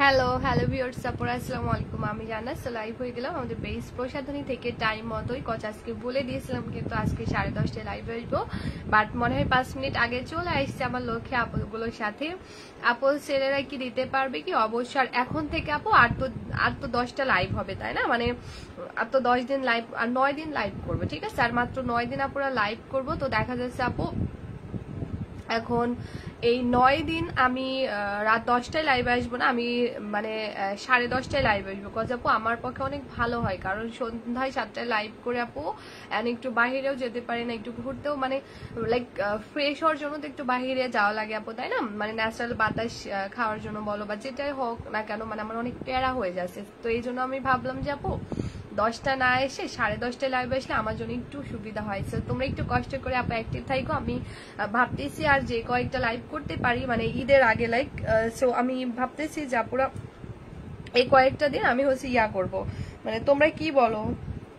Hello hello viewers, আসসালামু আলাইকুম। আমি জান্নাত। লাইভ হয়ে গেলাম আমাদের বেস প্রসাধনী থেকে টাইম মতোই। আজকে বলে দিয়েছিলাম কিন্তু আজকে 10:30টায় লাইভ আসবো, বাট মনে হয় 5 মিনিট আগে চলে আসছে আমার লক্ষ্যে আপুগুলোর সাথে। আপু ছেলেরা কি দিতে পারবে কি? অবশ্যই। আর এখন থেকে আপু আর তো 10টা লাইভ হবে, তাই না? মানে আর তো 10 দিন লাইভ, আর 9 দিন লাইভ করবো, ঠিক আছে? আর মাত্র 9 দিন আপুরা লাইভ করবো। তো দেখা যাচ্ছে আপু এখন এই 9 দিন আমি রাত 10টায় লাইভে আসবো না, আমি মানে 10:30টায় লাইভে আসবো। কজ আপু আমার পক্ষে অনেক ভালো হয়, কারণ সন্ধ্যায় 7টায় লাইভ করে আপু একটু বাহিরেও যেতে পারি না, একটু ঘুরতেও মানে লাইক ফ্রেশ হওয়ার জন্য তো একটু বাহিরে যাওয়া লাগে আপু, তাই না? মানে ন্যাচারাল বাতাস খাওয়ার জন্য বলো বা যেটাই হোক না কেন, মানে আমার অনেক প্যারা হয়ে যাচ্ছে। তো এই জন্য আমি ভাবলাম যে আপু 10টা না এসে 10:30টায় লাইভ আসলে আমার জন্য একটু সুবিধা হয়েছে। তোমরা একটু কষ্ট করে আপু অ্যাক্টিভ থাকো। আমি ভাবতেছি আর যে কয়েকটা লাইভ করতে পারি মানে ঈদের আগে, লাইক সো আমি ভাবতেছি যে আপুরা এই কয়েকটা দিন আমি হচ্ছে করব, মানে তোমরা কি বলো?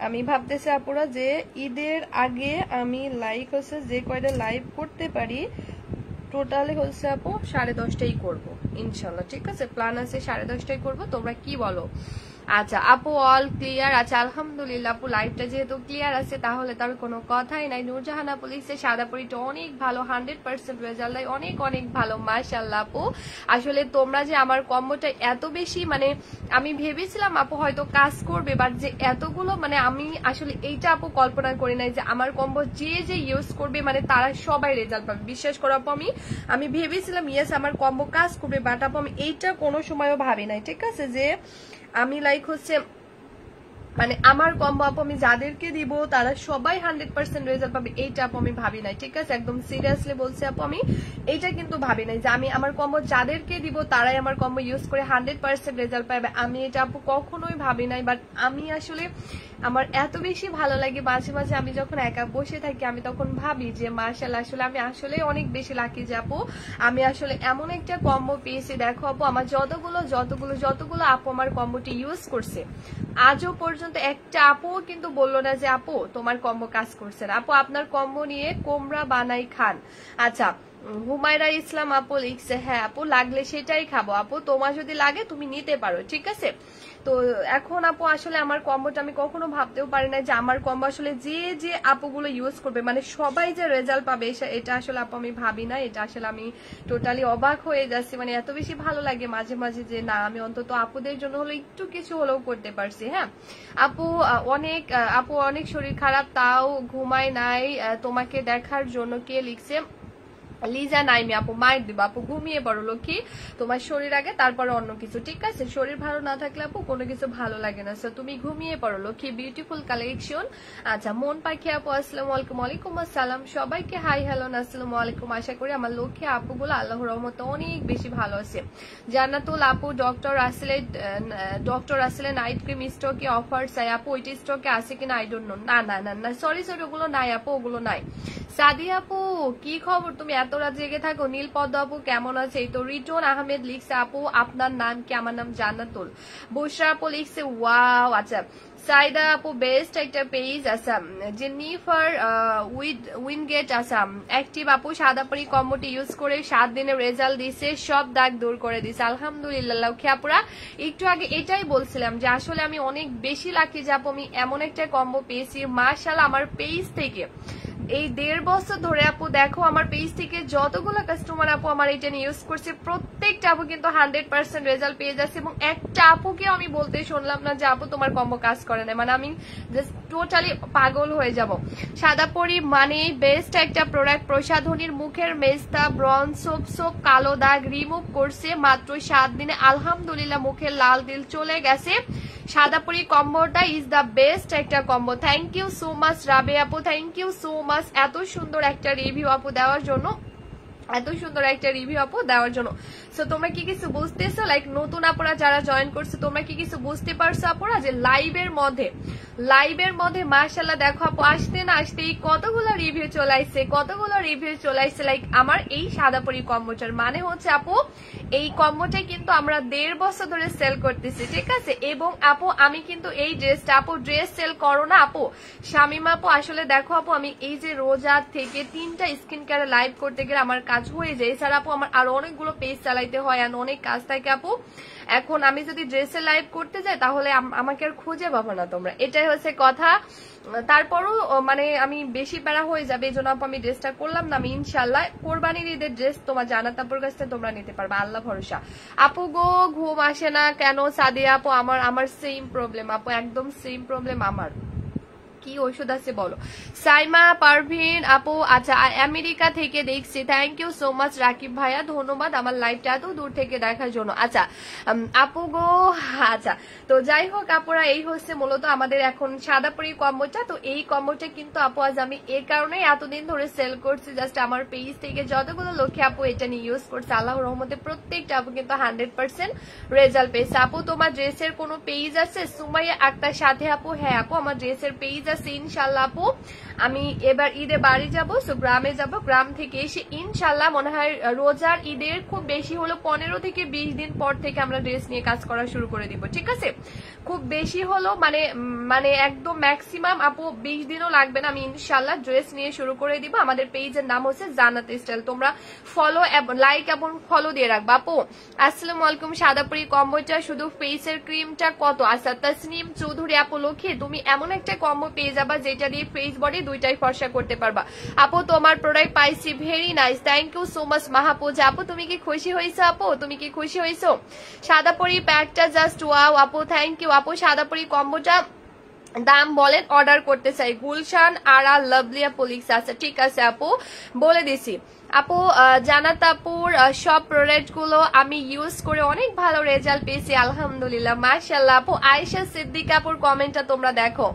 আমি ভাবতেছি আপুরা যে ঈদের আগে আমি লাইক হচ্ছে যে কয়টা লাইভ করতে পারি টোটালি হচ্ছে আপু 10:30টাই করবো ইনশাল্লাহ, ঠিক আছে? প্ল্যান আছে 10:30টায় করবো। তোমরা কি বলো? আচ্ছা আপু অল ক্লিয়ার। আচ্ছা আলহামদুলিল্লাহ আপু, লাইভটা যেহেতু ক্লিয়ার আছে তাহলে তার কোনো কথাই নাই। নূরজাহান আপু লিখছে সাদা পরিটা অনেক ভালো, 100% রেজাল্ট, অনেক অনেক ভালো, মাশাআল্লাহ আপু। আসলে তোমরা যে আমার কম্বোটা এত বেশি, মানে আমি ভেবেছিলাম আপু হয়তো কাজ করবে, বাট যে এতগুলো, মানে আমি আসলে এইটা আপু কল্পনা করি নাই যে আমার কম্বো যে যে ইউজ করবে মানে তারা সবাই রেজাল্ট পাবে। বিশ্বাস করো আপু, আমি ভেবেছিলাম ইয়েস আমার কম্বো কাজ করবে, বাট আপু আমি এইটা কোনো সময়ও ভাবি নাই, ঠিক আছে? যে আমি লাইক হচ্ছে মানে আমার কম্বো আপু আমি যাদেরকে দিব তারা সবাই 100% রেজাল্ট পাবে, এইটা আপু আমি ভাবি নাই, ঠিক আছে? একদম সিরিয়াসলি বলছি আপু, আমি এইটা কিন্তু ভাবি নাই যে আমি আমার কম্বো যাদেরকে দিব তারাই আমার কম্বো ইউজ করে 100% রেজাল্ট পাবে। আমি এটা আপু কখনোই ভাবি নাই। বাট আমি আসলে আমার এত বেশি ভালো লাগে, মাঝে মাঝে আমি যখন একা বসে থাকি আমি তখন ভাবি যে মাশাআল্লাহ, আসলে আমি আসলে অনেক বেশি লাকি যে আপু আমি আসলে এমন একটা কম্বো পেয়েছি। দেখো আপু আমার যতগুলো আপু আমার কম্বোটি ইউজ করছে আজও পর্যন্ত একটা আপু কিন্তু বললো না যে আপু তোমার কম্বো কাজ করছে না। আপু আপনার কম্বো নিয়ে কোমরা বানাই খান। আচ্ছা হুমায়রা ইসলাম আপু লিখছে হ্যাঁ আপু লাগলে সেটাই খাবো। আপু তোমার যদি লাগে তুমি নিতে পারো, ঠিক আছে? তো এখন আপু আসলে আমার কম্বোটা আমি কখনো ভাবতেও পারি না যে আমার কম্বো আসলে যে যে আপুগুলো ইউজ করবে মানে সবাই যে রেজাল্ট পাবে, এটা আসলে আপু আমি ভাবি না। এটা আসলে আমি টোটালি অবাক হয়ে যাচ্ছি, মানে এত বেশি ভালো লাগে মাঝে মাঝে যে না আমি অন্তত আপুদের জন্য হলো একটু কিছু হলেও করতে পারছি। হ্যাঁ আপু অনেক শরীর খারাপ তাও ঘুমায় নাই তোমাকে দেখার জন্য। কে লিখছে? লিজা নাইমি আপু, মাইর দিব আপু, ঘুমিয়ে পড়ো লক্ষ্মী, তোমার শরীর আগে তারপরে অন্য কিছু, ঠিক আছে? শরীর ভালো না থাকলে আপু কোনো কিছু ভালো লাগে না, সো তুমি ঘুমিয়ে পড়ো লক্ষ্মী। Beautiful collection. আচ্ছা মন পাখি আপু আসসালামু আলাইকুম। ওয়ালাইকুম আসসালাম সবাইকে, হাই হ্যালো আসসালামু আলাইকুম। আশা করি আমার লক্ষ্মী আপুগুলো আল্লাহর রহমতে অনেক বেশি ভালো আছে। জান্নাতুল আপু ডক্টর আসলে নাইট ক্রিম স্টকে অফার চাই আপু, ওইটি স্টকে আছে কিনা আই ডোন্ট নো। না সরি ওগুলো নাই আপু, ওগুলো নাই। সাদিয়া আপু কি খবর, তুমি এত রাত জেগে থাকো? নীলপদ্ম আপু কেমন আছে? এই তো রিটন আহমেদ লিখছে আপু আপনার নাম কি? আমার নাম জান্নাতুল। বুশরা আপু লিখছে ওয়াও। আচ্ছা সাইদা আপু বেস্ট একটা পেজ। আচ্ছা জেনিফার উইনগেট আচ্ছা অ্যাক্টিভ আপু সাদাপরি কম্বোটি ইউজ করে 7 দিনের রেজাল্ট দিছে, সব দাগ দূর করে দিছে আলহামদুলিল্লাহ। খেয়াপুরা একটু আগে এটাই বলছিলাম যে আসলে আমি অনেক বেশি লাকি যে আপু আমি এমন একটা কম্বো পেয়েছি। মাশাআল্লাহ আমার পেজ থেকে এই 1.5 বছর ধরে আপু দেখো আমার পেজ থেকে যতগুলো কাস্টমার আপু আমার এটা নিয়ে ইউজ করছে প্রত্যেকটা আপু কিন্তু 100% রেজাল্ট পেয়ে যাচ্ছে, এবং একটা আপুকে আমি বলতে শুনলাম না যে আপু তোমার কম্বো কাজ করে না, মানে আমি জাস্ট টোটালি পাগল হয়ে যাব। সাদাপরি মানে বেস্ট একটা প্রোডাক্ট, প্রসাধনীর মুখের মেস্তা ব্রন সোপ কালো দাগ রিমুভ করছে মাত্র 7 দিনে, আলহামদুলিল্লাহ মুখের লাল দিল চলে গেছে। সাদাপরি কম্বোটা ইজ দ্য বেস্ট একটা combo. Thank you so much রাবে আপু, থ্যাংক ইউ সো মাচ এত সুন্দর একটা রিভিউ আপু দেওয়ার জন্য, সো তোমরা কি কিছু বুঝতেছো? লাইক নতুন আপুরা যারা জয়েন করছে তোমরা কি কিছু বুঝতে পারছো আপুরা যে লাইভের মধ্যে লাইভের মধ্যে মাশাআল্লাহ দেখো আপু আসতে না আসতেই কতগুলো রিভিউ চলে আসছে লাইক আমার এই সাদাপরি কম্বোটার মানে হচ্ছে আপু এই কম্বোটা কিন্তু আমরা 1.5 বছর ধরে সেল করতেছি, ঠিক আছে। এবং আপু আমি কিন্তু এই ড্রেসটা, আপু ড্রেস সেল করো না আপু, শামিমা আপু আসলে দেখো আপু আমি এই যে রোজা থেকে 3টা স্কিন কেয়ার লাইভ করতে গেলে আমার কাজ হয়ে যায়, এছাড়া আপু আমার আরো অনেকগুলো পেজ চালাইতে হয় আর অনেক কাজ থাকে আপু। এখন আমি যদি ড্রেসে লাইভ করতে যাই তাহলে আমাকে আর খুঁজে পাবো না তোমরা, এটাই হচ্ছে কথা। তারপরও মানে আমি বেশি প্যারা হয়ে যাবে, এই জন্য আপু আমি ড্রেসটা করলাম না। আমি ইনশাল্লাহ কোরবানির ঈদের ড্রেস তোমার জানাত আপুর কাছ থেকে তোমরা নিতে পারবে, আল্লাহ ভরসা। আপু গো ঘুম আসে না কেন সাদিয়া আপু? আমার সেম প্রবলেম আপু, একদম সেম প্রবলেম আমার। কি ওষুধ আছে বলো? সাইমা পারভিন আপু আচ্ছা আমেরিকা থেকে দেখছি, thank you so much Rakib ভাইয়া, ধন্যবাদ আমার লাইভটা এত দূর থেকে দেখার জন্য। আচ্ছা আপু গো আচ্ছা তো যাই হোক আপুরা, এই হচ্ছে মূলত আমাদের এখন সাদাপরি কম্বোটা। তো এই কম্বোটা কিন্তু আপু আজ আমি এর কারণেই এতদিন ধরে সেল করছি, জাস্ট আমার পেজ থেকে যতগুলো লোকে আপু এটা নিয়ে ইউজ করছে আল্লাহর রহমতে প্রত্যেকটা আপু কিন্তু 100% রেজাল্ট পেয়েছে। আপু তোমার ড্রেসের কোনো পেজ আছে? সুমাইয়া আক্তার সাথে আপু, হ্যাঁ আপু আমার ড্রেসের পেজ আছে ইনশাল্লাহ আপু। আমি এবার ঈদে বাড়ি যাবো, সো গ্রামে যাব, গ্রাম থেকে এসে ইনশাল্লাহ মনে হয় রোজার ঈদের খুব বেশি হলো 15 থেকে 20 দিন পর থেকে আমরা ড্রেস নিয়ে কাজ করা শুরু করে দিব, ঠিক আছে। খুব বেশি হলো মানে একদম ম্যাক্সিমাম আপু 20 দিনও লাগবে না, আমি ইনশাল্লাহ ড্রেস নিয়ে শুরু করে দিব। আমাদের পেজের নাম হচ্ছে জান্নাত স্টাইল, তোমরা ফলো লাইক এবং ফলো দিয়ে রাখবা আপু। আসসালামু আলাইকুম, সাদাপরি কম্বোটা শুধু ফেসের ক্রিমটা কত? আচ্ছা তাসনিম চৌধুরী আপু লক্ষ্মী তুমি এমন একটা কম্বো পেয়ে যাবা যেটা দিয়ে ফেস বডি দুইটাই ফর্সা করতে পারবা আপু। তোমার প্রোডাক্ট পাইছি, very nice, thank you so much মাহাপূজা আপু। তুমি কি খুশি হয়েছো আপু? তুমি কি খুশি হয়েছো? সাদাপরি প্যাকটা জাস্ট ওয়াও আপু, থ্যাংক ইউ আপু। সাদাপরি কম্বোটা দাম বলেন, অর্ডার করতে চাই। গুলশান আরা লাভলিয়া পুলিক্স আছে, ঠিক আছে আপু বলে দিছি। আপু জানাত আপুর সব প্রোডাক্ট গুলো আমি ইউজ করে অনেক ভালো রেজাল্ট পেয়েছি আলহামদুলিল্লাহ মাশাআল্লাহ আপু। আয়েশা সিদ্দিক আপুর কমেন্টটা তোমরা দেখো,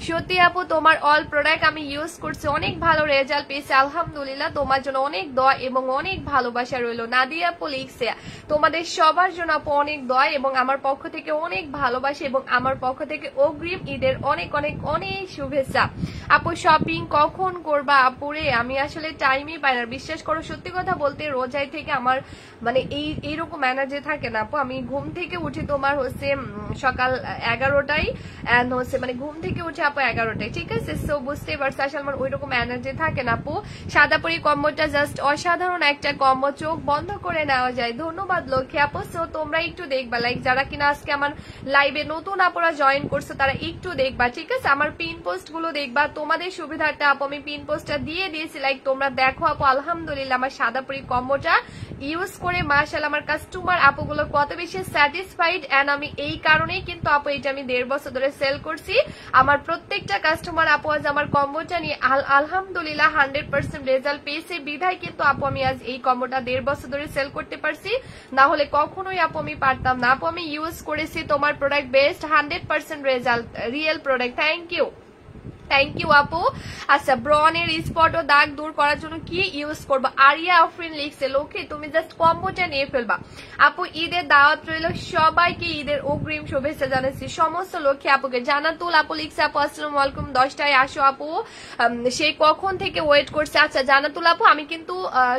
সত্যি আপু তোমার অল প্রোডাক্ট আমি ইউজ করছি, অনেক ভালো রেজাল্ট পেয়েছি আলহামদুলিল্লাহ। তোমার জন্য অনেক দোয়া এবং অনেক ভালোবাসা রইল। নাদিয়া আপু লিখছে তোমাদের সবার জন্য আপু অনেক দোয়া এবং আমার পক্ষ থেকে অনেক ভালোবাসা এবং আমার পক্ষ থেকে অগ্রিম ঈদের অনেক অনেক অনেক শুভেচ্ছা। আপু শপিং কখন করবা আপুরে? আমি আসলে টাইমই পাই না, বিশ্বাস করো সত্যি কথা বলতে রোজাই থেকে আমার মানে এইরকম এনার্জি থাকে না আপু। আমি ঘুম থেকে উঠি তোমার হচ্ছে সকাল 11টায় এন্ড হচ্ছে মানে ঘুম থেকে উঠে আপু 11টায়, ঠিক আছে। সো বুঝতেই পারছি আসলে আমার ওইরকম এনার্জি থাকে না আপু। সাদাপরি কম্বোটা জাস্ট অসাধারণ একটা কম্বো, চোখ বন্ধ করে নেওয়া যায়। ধন্যবাদ লক্ষ্মী আপু। সো তোমরা একটু দেখবা, লাইক যারা কিনা আজকে আমার লাইভে নতুন আপুরা জয়েন করছো তারা একটু দেখবা, ঠিক আছে। আমার পিন পোস্ট গুলো দেখবা, তোমাদের সুবিধার্থে আপু আমি পিন পোস্টটা দিয়ে দিয়েছি, লাইক তোমরা দেখো আপু। আলহামদুলিল্লাহ আমার সাদাপরি কম্বোটা ইউজ করে মাশাআল্লাহ আমার কাস্টমার আপুগুলো কত বেশি স্যাটিসফাইড, এন্ড আমি এই কারণেই কিন্তু আপু এটা আমি 1.5 বছর ধরে সেল করছি। আমার প্রত্যেকটা কাস্টমার আপু আজ আমার কম্বোটা নিয়ে আলহামদুলিল্লাহ 100% রেজাল্ট পেয়েছে, বিধায় কিন্তু আপু আমি আজ এই কম্বোটা 1.5 বছর ধরে সেল করতে পারছি, না হলে কখনোই আপু আমি পারতাম না। আপু আমি ইউজ করেছি তোমার product best, 100% result, real product, thank you thank you আপু। আচ্ছা ব্রনের স্পট ও দাগ দূর করার জন্য কি ইউজ করবো? আরিয়া আফরিন লিখছে লক্ষ্মী তুমি জাস্ট কম্বোটা নিয়ে ফেলবা আপু। ঈদের দাওয়াত রইল, সবাইকে ঈদের অগ্রিম শুভেচ্ছা জানাচ্ছি সমস্ত লক্ষ্মী আপুকে। জানাতুল আপু লিখছে আপু আসসালামু আলাইকুম, 10টায় আসো আপু, সেই কখন থেকে ওয়েট করছে। আচ্ছা জানাতুল আপু আমি কিন্তু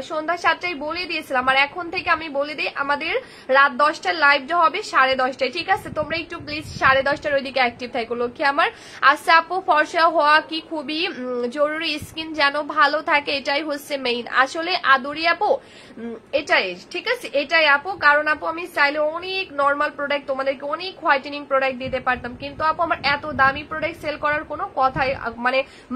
সন্ধ্যা 7টায় বলে দিয়েছিলাম, আর এখন থেকে আমি বলে দিই আমাদের রাত 10টার লাইভটা হবে 10:30টায়, ঠিক আছে। তোমরা একটু প্লিজ 10:30টার ওইদিকে অ্যাক্টিভ থাকো লক্ষ্মী আমার। আচ্ছা আপু ফর্সা হওয়া কি খুবই জরুরি, স্কিন যেন ভালো থাকে এটাই হচ্ছে মেইন। আসলে আদুরি আপু এটাই, ঠিক আছে এটাই আপু। কারণ আপু আমি চাইলে অনেক নর্মাল প্রোডাক্ট তোমাদেরকে অনেক হোয়াইটেনিং প্রোডাক্ট দিতে পারতাম, কিন্তু আপু আমার এত দামি প্রোডাক্ট সেল করার কোনো কথাই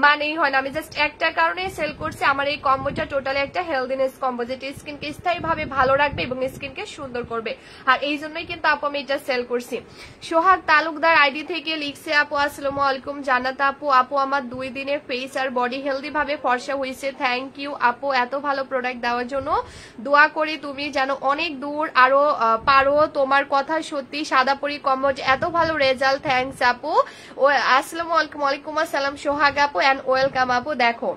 মানেই হয় না। আমি জাস্ট একটা কারণে সেল করছি, আমার এই কম্বোটা টোটালি একটা হেলদিনেস কম্বো যেটা স্কিনকে স্থায়ীভাবে ভালো রাখবে এবং স্কিনকে সুন্দর করবে, আর এই জন্যই কিন্তু আপু আমি এটা সেল করছি। সোহাগ তালুকদার আইডি থেকে লিখছে আপু আসসালামু আলাইকুম জান্নাত আপু, আপু আমার 2 দিনে ফেস আর বডি হেলদি ভাবে ফর্সা হয়েছে, থ্যাংক ইউ আপু এত ভালো প্রোডাক্ট দেওয়ার জন্য। দোয়া করি তুমি যেন অনেক দূর আরো পারো, তোমার কথা সত্যি সাদাপরি কম্বো এত ভালো রেজাল্ট, থ্যাংকস আপু। ও আসসালামু আলাইকুম। ওয়ালাইকুম আসসালাম সোহাগ আপু এন্ড ওয়েলকাম আপু। দেখো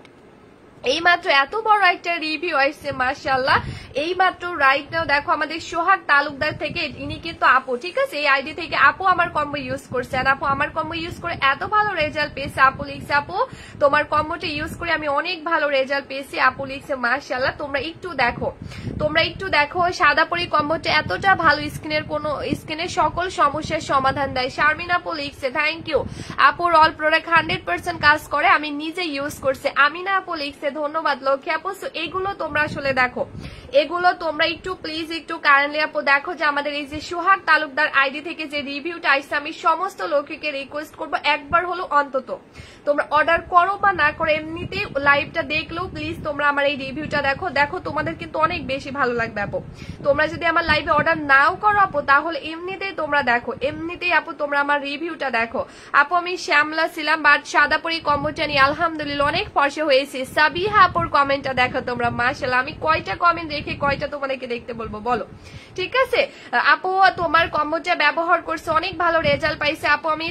এই মাত্র এত বড় একটা রিভিউ আসছে মাশাআল্লাহ। এই মাত্র রাইট নাও দেখো আমাদের সোহাগ তালুকদার থেকে, ইনি কিন্তু আপু, ঠিক আছে, এই আইডি থেকে আপু আমার কম্বো ইউজ করছে। আর আপু আমার কম্বো ইউজ করে এত ভালো রেজাল্ট পেয়েছে। আপু লিখছে আপু তোমার কম্বোটা ইউজ করে আমি অনেক ভালো রেজাল্ট পেয়েছি। আপু লিখছে মাশাআল্লাহ। তোমরা একটু দেখো সাদাপরি কম্বোটা এতটা ভালো, স্কিনের সকল সমস্যার সমাধান দেয়। শারমিন আপু লিখছে থ্যাংক ইউ আপুর অল প্রোডাক্ট 100% কাজ করে, আমি নিজে ইউজ করছি। আমিনা আপু লিখছে ধন্যবাদ লক্ষ্মী আপু। এগুলো তোমরা আসলে দেখো, এগুলো তোমরা একটু প্লিজ একটু কাইন্ডলি আপু দেখো যে আমাদের এই যে সোহাগ তালুকদার আইডি থেকে যে রিভিউটা আসছে, আমি সমস্ত লোককে রিকোয়েস্ট করবো একবার হলো অন্তত তোমরা অর্ডার করো বা না করো, এমনিতেই লাইভটা দেখলেও প্লিজ তোমরা আমার এই রিভিউটা দেখো তোমাদের কিন্তু অনেক বেশি ভালো লাগবে আপু। তোমরা যদি আমার লাইভে অর্ডার নাও করো আপু, তাহলে এমনিতেই তোমরা দেখো, এমনিতেই আপু তোমরা আমার রিভিউটা দেখো। আপু আমি শ্যামলা ছিলাম, বাট সাদাপরি কম্বোটা নিয়ে আলহামদুলিল্লাহ অনেক ফর্সা হয়েছে। সাবিহা আপুর কমেন্টটা দেখো তোমরা মাশাআল্লাহ। আমি কয়টা কমেন্ট রেখে কয়টা তোমাদেরকে দেখতে বলবো বলো, ঠিক আছে? আপু তোমার কম্বোটা ব্যবহার করছে, অনেক ভালো রেজাল্ট পাইছে আপু। আমি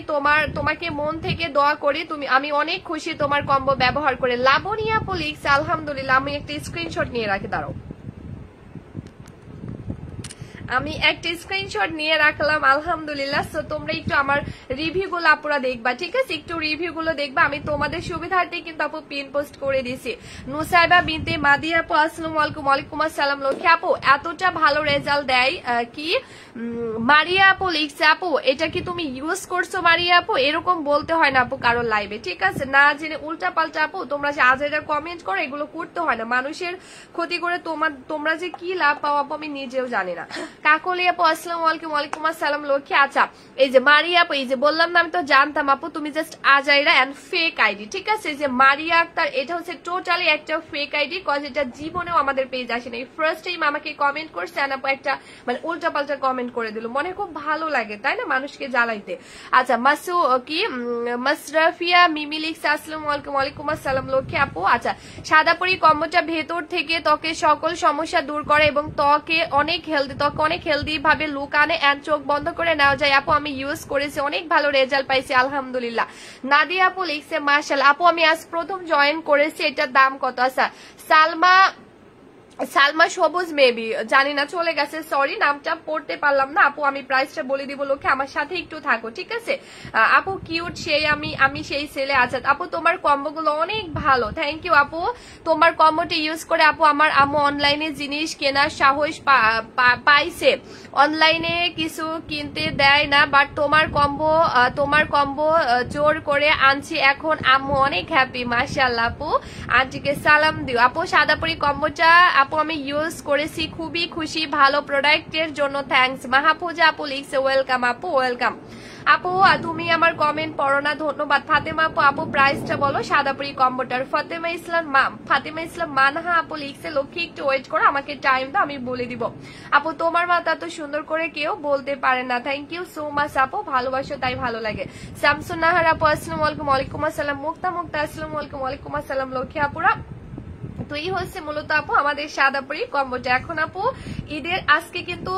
তোমাকে মন থেকে দোয়া করি, আমি অনেক খুশি তোমার কম্বো ব্যবহার করে। লাবণী আপু লিখছে আলহামদুলিল্লাহ। আমি একটা স্ক্রিনশট নিয়ে রাখি, দাঁড়াও, আমি একটা স্ক্রিনশট নিয়ে রাখলাম আলহামদুলিল্লাহ। সো তোমরা একটু আমার রিভিউ গুলো আপুরা দেখবা, ঠিক আছে? একটু রিভিউ গুলো দেখবা, আমি তোমাদের সুবিধার্থে কিন্তু আপু পিন পোস্ট করে দিছি। নুসাইবা বিনতে মাদি আপু আসসালামু আলাইকুম। ওয়ালাইকুম আসসালাম লক্ষ্মী আপু। এতটা ভালো রেজাল্ট দেয় কি মারিয়া আপু লিখছে আপু এটা কি তুমি ইউজ করছো মারিয়া আপু? এরকম বলতে হয় না আপু কারোর লাইভে, ঠিক আছে? না জেনে উল্টা পাল্টা আপু তোমরা যে আজেরা কমেন্ট করো, এগুলো করতে হয় না। মানুষের ক্ষতি করে তোমরা যে কি লাভ পাও আপু আমি নিজেও জানি না। কাকলি আপু আসসালামু আলাইকুম। ওয়ালাইকুম আসসালাম লক্ষ্মী। আচ্ছা এই যে মারিয়া আপু, এই যে বললাম না আমি তো জানতাম আপু তুমি জাস্ট আজাইরা এন্ড ফেক আইডি, ঠিক আছে? যে মারিয়া আক্তার এটা হচ্ছে টোটালি একটা ফেক আইডি, কজ এটা জীবনেও আমাদের পেজ আসে না। ফার্স্ট টাইম আমাকে কমেন্ট করছে আপু, একটা মানে উল্টা পাল্টা কমেন্ট করে দিল, মনে খুব ভালো লাগে তাই না মানুষকে জ্বালাইতে। আচ্ছা মাসরাফিয়া মিমি লিখছে আসসালামু আলাইকুম। ওয়ালাইকুম আসসালাম লক্ষ্মী আপু। আচ্ছা সাদাপরি কম্বোটা ভেতর থেকে ত্বকের সকল সমস্যা দূর করে এবং ত্বকে অনেক হেলদি ভাবে লুক আনে এন্ড চোখ বন্ধ করে নেওয়া যায় আপু। আমি ইউজ করেছি, অনেক ভালো রেজাল্ট পাইছি আলহামদুলিল্লাহ। নাদিয়া আপু লিখছে মাশাআল্লাহ আপু আমি আজ প্রথম জয়েন করেছি, এটার দাম কত? আচ্ছা সালমা সবুজ মেবি জানি না, চলে গেছে, সরি নামটা পড়তে পারলাম না আপু। আমি প্রাইসটা বলে দিব লোকে, আমার সাথে একটু থাকো, ঠিক আছে আপু? কিউট সেই আমি সেই ছেলে। আচ্ছা আপু তোমার কম্বো গুলো অনেক ভালো, থ্যাংক ইউ আপু। তোমার কম্বোটা ইউজ করে আপু আমার আম্মু অনলাইনে জিনিস কেনার সাহস পাইছে, অনলাইনে কিছু কিনতে দেয় না, বাট তোমার কম্বো জোর করে আনছি, এখন আম্মু অনেক হ্যাপি মাশাআল্লাহ আপু। আন্টিকে সালাম দিও আপু। সাদাপরি কম্বোটা আপু আমি ইউজ করেছি, খুবই খুশি, ভালো প্রোডাক্টের জন্য থ্যাঙ্কস। মাহফুজা আপু লিখছে ওয়েলকাম আপু, ওয়েলকাম আপু। তুমি আমার কমেন্ট পড়ো না, ধন্যবাদ। ফাতেমা আপু প্রাইসটা বলো সাদাপরি কম্বোটার। ফাতেমা ইসলাম মানহা আপু লিখছে লক্ষ্মী একটু ওয়েট করো, আমাকে টাইম দাও, আমি বলে দিব আপু। তোমার মাথা তো সুন্দর করে কেউ বলতে পারে না, থ্যাংক ইউ সো মাচ আপু, ভালোবাসো তাই ভালো লাগে। শামসুন নাহার আপু আসসালামু আলাইকুম। ওয়ালাইকুম আসসালাম। মুক্তা আসসালামু আলাইকুম। ওয়ালাইকুম আসসালাম লক্ষ্মী আপুরা। তো এই হচ্ছে মূলত আপু আমাদের সাদাপরি কম্বোটা। এখন আপু ঈদের আজকে কিন্তু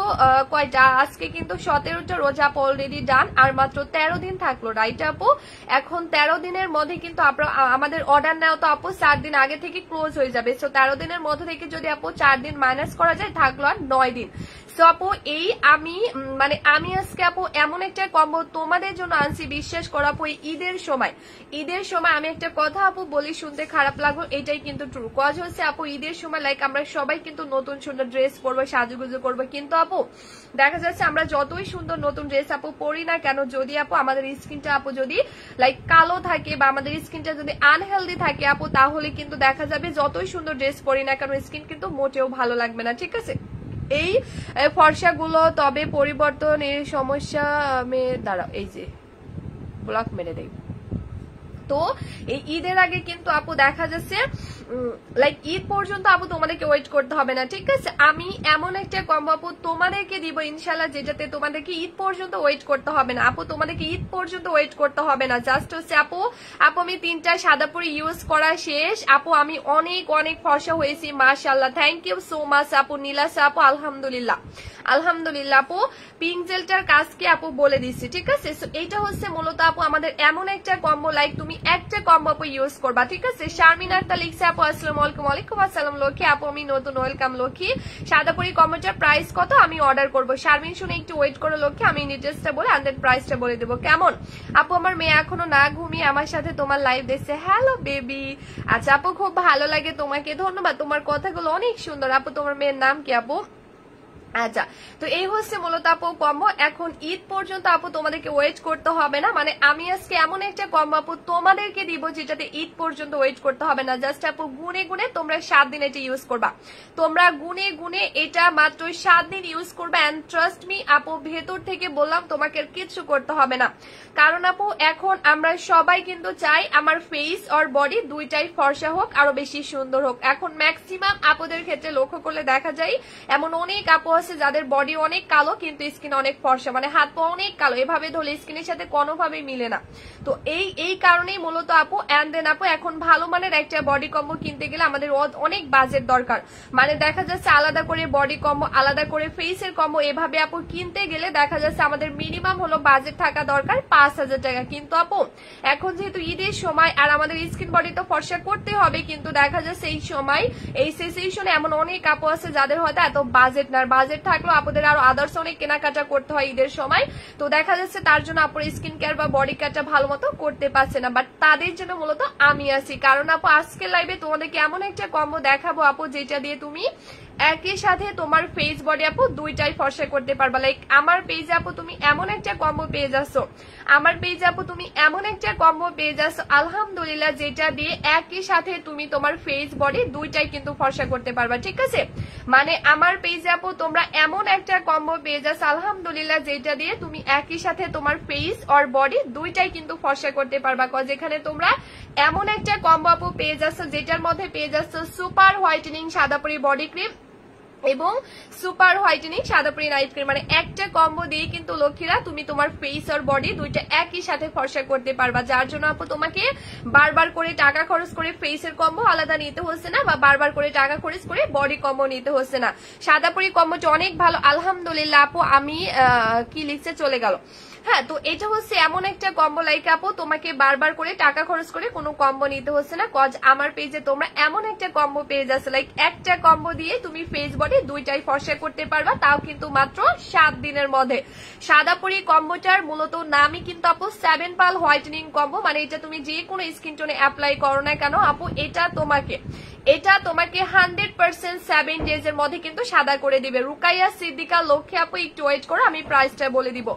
আজকে কিন্তু 17টা রোজা আপু অলরেডি ডান, আর মাত্র 13 দিন থাকলো, রাইট আপু? এখন 13 দিনের মধ্যে কিন্তু আমাদের অর্ডার নেওয়া তো আপু 4 দিন আগে থেকে ক্লোজ হয়ে যাবে। সো 13 দিনের মধ্যে থেকে যদি আপু 4 দিন মাইনাস করা যায়, থাকলো আর 9 দিন। সো আপু এই আমি আজকে আপু এমন একটা কম্বো তোমাদের জন্য আনছি, বিশ্বাস করো আপু ঈদের সময় আমি একটা কথা আপু বলি, শুনতে খারাপ লাগলো, এটাই কিন্তু ট্রু। কজ হচ্ছে আপু ঈদের সময় লাইক আমরা সবাই কিন্তু নতুন সুন্দর ড্রেস পরবো, সাজুগুজু করবো, কিন্তু আপু দেখা যাচ্ছে আমরা যতই সুন্দর নতুন ড্রেস আপু পরি না কেন, যদি আপু আমাদের স্কিনটা আপু যদি লাইক কালো থাকে বা আমাদের স্কিনটা যদি আনহেলদি থাকে আপু, তাহলে কিন্তু দেখা যাবে যতই সুন্দর ড্রেস পরি না কেন স্কিন কিন্তু মোটেও ভালো লাগবে না, ঠিক আছে? এই ফর্সাগুলো তবে পরিবর্তনের সমস্যা দ্বারা এই যে ব্লক মেরে দেয়। তো এই ঈদের আগে কিন্তু আপু দেখা যাচ্ছে লাইক ঈদ পর্যন্ত আপু তোমাদেরকে ওয়েট করতে হবে না, ঠিক আছে? আমি এমন একটা কম্বো আপু তোমাদেরকে দিব ইনশাল্লাহ, যেটাতে তোমাদেরকে ঈদ পর্যন্ত ওয়েট করতে হবে না আপু, তোমাদেরকে ঈদ পর্যন্ত ওয়েট করতে হবে না। জাস্ট হচ্ছে আপু আমি 3টা সাদাপুরি ইউজ করা শেষ আপু, আমি অনেক অনেক ফর্সা হয়েছি মাশাআল্লাহ, থ্যাংক ইউ সো মাচ আপু। নীলাসা আপু আলহামদুলিল্লাহ আলহামদুলিল্লাহ আপু পিঙ্ক জেলটার কাজ কি আপু বলে দিচ্ছি, ঠিক আছে। সো এইটা হচ্ছে মূলত আপু আমাদের এমন একটা কম্বো, লাইক তুমি একটা কম্বো আপু ইউজ করবা, ঠিক আছে। শারমিন আক্তার লিখছে আপু আসসালামু আলাইকুম। ওয়ালাইকুম আসসালাম লক্ষ্মী আপু, আমি নতুন, ওয়েলকাম লক্ষ্মী। সাদাপুরি কম্বোটার প্রাইস কত আমি অর্ডার করবো। শারমিন শুনে একটু ওয়েট করো লক্ষ্মী, আমি ডিটেলসটা বলে আন্দার প্রাইসটা বলে দেবো কেমন। আপু আমার মেয়ে এখনো না ঘুমিয়ে আমার সাথে তোমার লাইভ দেখছে। Hello baby. আচ্ছা আপু খুব ভালো লাগে তোমাকে, ধন্যবাদ, তোমার কথাগুলো অনেক সুন্দর। আপু তোমার মেয়ের নাম কি আপু? আচ্ছা তো এই হচ্ছে মূলত আপু কম্বো। এখন ঈদ পর্যন্ত আপু তোমাদেরকে ওয়েট করতে হবে না, মানে আমি আজকে এমন একটা কম্বো আপু তোমাদেরকে দিব যেটাতে ঈদ পর্যন্ত ওয়েট করতে হবে না। জাস্ট আপু গুনে গুনে তোমরা 7 দিন এটা ইউজ করবা, তোমরা গুনে গুনে এটা মাত্র 7 দিন ইউজ করবা। এন্ড ট্রাস্ট মি আপু, ভেতর থেকে বললাম তোমাকে কিছু করতে হবে না, কারণ আপু এখন আমরা সবাই কিন্তু চাই আমার ফেস আর বডি দুইটাই ফর্সা হোক, আরো বেশি সুন্দর হোক। এখন ম্যাক্সিমাম আপুদের ক্ষেত্রে লক্ষ্য করলে দেখা যায় এমন অনেক আপু আছে যাদের বডি অনেক কালো কিন্তু স্কিন অনেক ফর্সা, মানে হাত পা অনেক কালো, এভাবে ধরলে স্কিনের সাথে কোনোভাবেই মিলে না। তো এই কারণেই মূলত আপু এন্ড দেন আপু এখন ভালো মানের একটা বডি কম্বো কিনতে গেলে আমাদের অনেক বাজেট দরকার, মানে দেখা যাচ্ছে আলাদা করে বডি কম্বো, আলাদা করে ফেসের কম্বো, এভাবে আপু কিনতে গেলে দেখা যাচ্ছে আমাদের মিনিমাম হলো বাজেট থাকা দরকার 5,000 টাকা। কিন্তু আপু এখন যেহেতু ঈদের সময় আর আমাদের স্কিন বডি তো ফর্সা করতে হবে, কিন্তু দেখা যাচ্ছে এই সময় এই সিচুয়েশনে এমন অনেক আপু আছে যাদের হয়তো এত বাজেট না, বাজেট থাকলেও আপুদের আরো আদার্স অনেক কেনাকাটা করতে হয় ঈদের সময়। তো দেখা যাচ্ছে তার জন্য আপুর স্কিন কেয়ার বা বডি কেয়ারটা ভালো মতো করতে পারছে না, বাট তাদের জন্য মূলত আমি আছি। কারণ আপু আজকের লাইভে তোমাদেরকে এমন একটা কম্বো দেখাবো আপু যেটা দিয়ে তুমি একই সাথে তোমার ফেস বডি আপু দুইটাই ফর্সা করতে পারবা। লাইক আমার পেজে আপু তুমি এমন একটা কম্বো পেয়ে যাচ্ছ, আমার পেজে আপু তুমি এমন একটা কম্বো পেয়ে যাচ্ছ আলহামদুলিল্লাহ, যেটা দিয়ে একই সাথে তুমি তোমার ফেস বডি দুইটাই কিন্তু ফর্সা করতে পারবা, ঠিক আছে। মানে আমার পেজে আপু তোমরা এমন একটা কম্বো পেয়ে যাচ্ছ আলহামদুলিল্লাহ, যেটা দিয়ে তুমি একই সাথে তোমার ফেস আর বডি দুইটাই কিন্তু ফর্সা করতে পারবা। যেখানে তোমরা এমন একটা কম্বো আপু পেয়ে যাচ্ছ যেটার মধ্যে পেয়ে যাচ্ছ সুপার হোয়াইটেনিং সাদাপুরি বডি ক্রিম এবং সুপার হোয়াইটেনিং সাদাপুরি নাইট ক্রিম, মানে একটা কম্বো দিয়ে কিন্তু লক্ষ্মীরা তুমি তোমার ফেস আর বডি দুইটা একই সাথে ফর্সা করতে পারবা। যার জন্য আপু তোমাকে বারবার করে টাকা খরচ করে ফেসের কম্বো আলাদা নিতে হচ্ছে না, বা বারবার করে টাকা খরচ করে বডি কম্বো নিতে হচ্ছে না। সাদাপুরি কম্বোটা অনেক ভালো আলহামদুলিল্লাহ আপু। আমি কি লিখছে চলে গেল। হ্যাঁ তো এটা হচ্ছে এমন একটা কম্বো লাইক আপু তোমাকে বারবার করে টাকা খরচ করে কোনো কম্বো নিতে হচ্ছে না, কজ আমার পেজে তোমরা এমন একটা কম্বো পেয়ে যাচ্ছে লাইক একটা কম্বো দিয়ে তুমি ফেস বডি দুইটাই ফর্সা করতে পারবা, তাও কিন্তু মাত্র 7 দিনের মধ্যে। সাদাপুরি কম্বোটার মূলত নামই কিন্তু আপু 7 পাল হোয়াইটেনিং কম্বো, মানে এটা তুমি যে কোনো স্কিন টোনে অ্যাপ্লাই করো না কেন আপু এটা তোমাকে 100% 7 ডেজ এর মধ্যে কিন্তু সাদা করে দিবে। রুকাইয়া সিদ্দিকা লক্ষ্মী আপু একটু ওয়েট করো, আমি প্রাইসটা বলে দিব।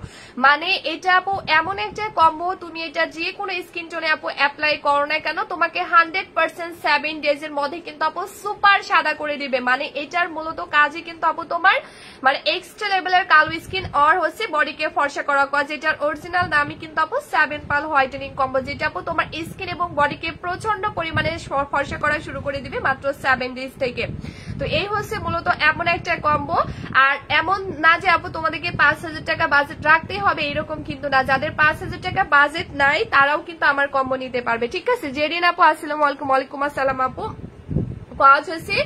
মানে এটা আপু এমন একটা কম্বো, তুমি এটা যে কোনো স্কিন টোনে আপু অ্যাপ্লাই করো না কেন তোমাকে 100% 7 ডেজ এর মধ্যে কিন্তু আপু সুপার সাদা করে দিবে। মানে এটার মূলত কাজই কিন্তু আপু তোমার মানে এক্সট্রা লেভেলের কালো স্কিন আর হচ্ছে বডিকে ফর্সা করা, যেটার অরিজিনাল নামই কিন্তু আপু 7 পাল হোয়াইটেনিং কম্বো, যেটা আপু তোমার স্কিন এবং বডিকে প্রচন্ড পরিমাণে ফর্সা করা শুরু করে দিবে মাত্র 7 ডেজ থেকে। তো এই হচ্ছে মূলত এমন একটা কম্বো। আর এমন না যে আপু তোমাদেরকে 5,000 টাকা বাজেট রাখতে হবে এরকম কিন্তু না, যাদের 5,000 টাকা বাজেট নাই তারাও কিন্তু আমার কম্বো নিতে পারবে, ঠিক আছে। জেরিন আপু আসসালামু আলাইকুম। ওয়ালাইকুম আসসালাম আপু। কাজ হচ্ছে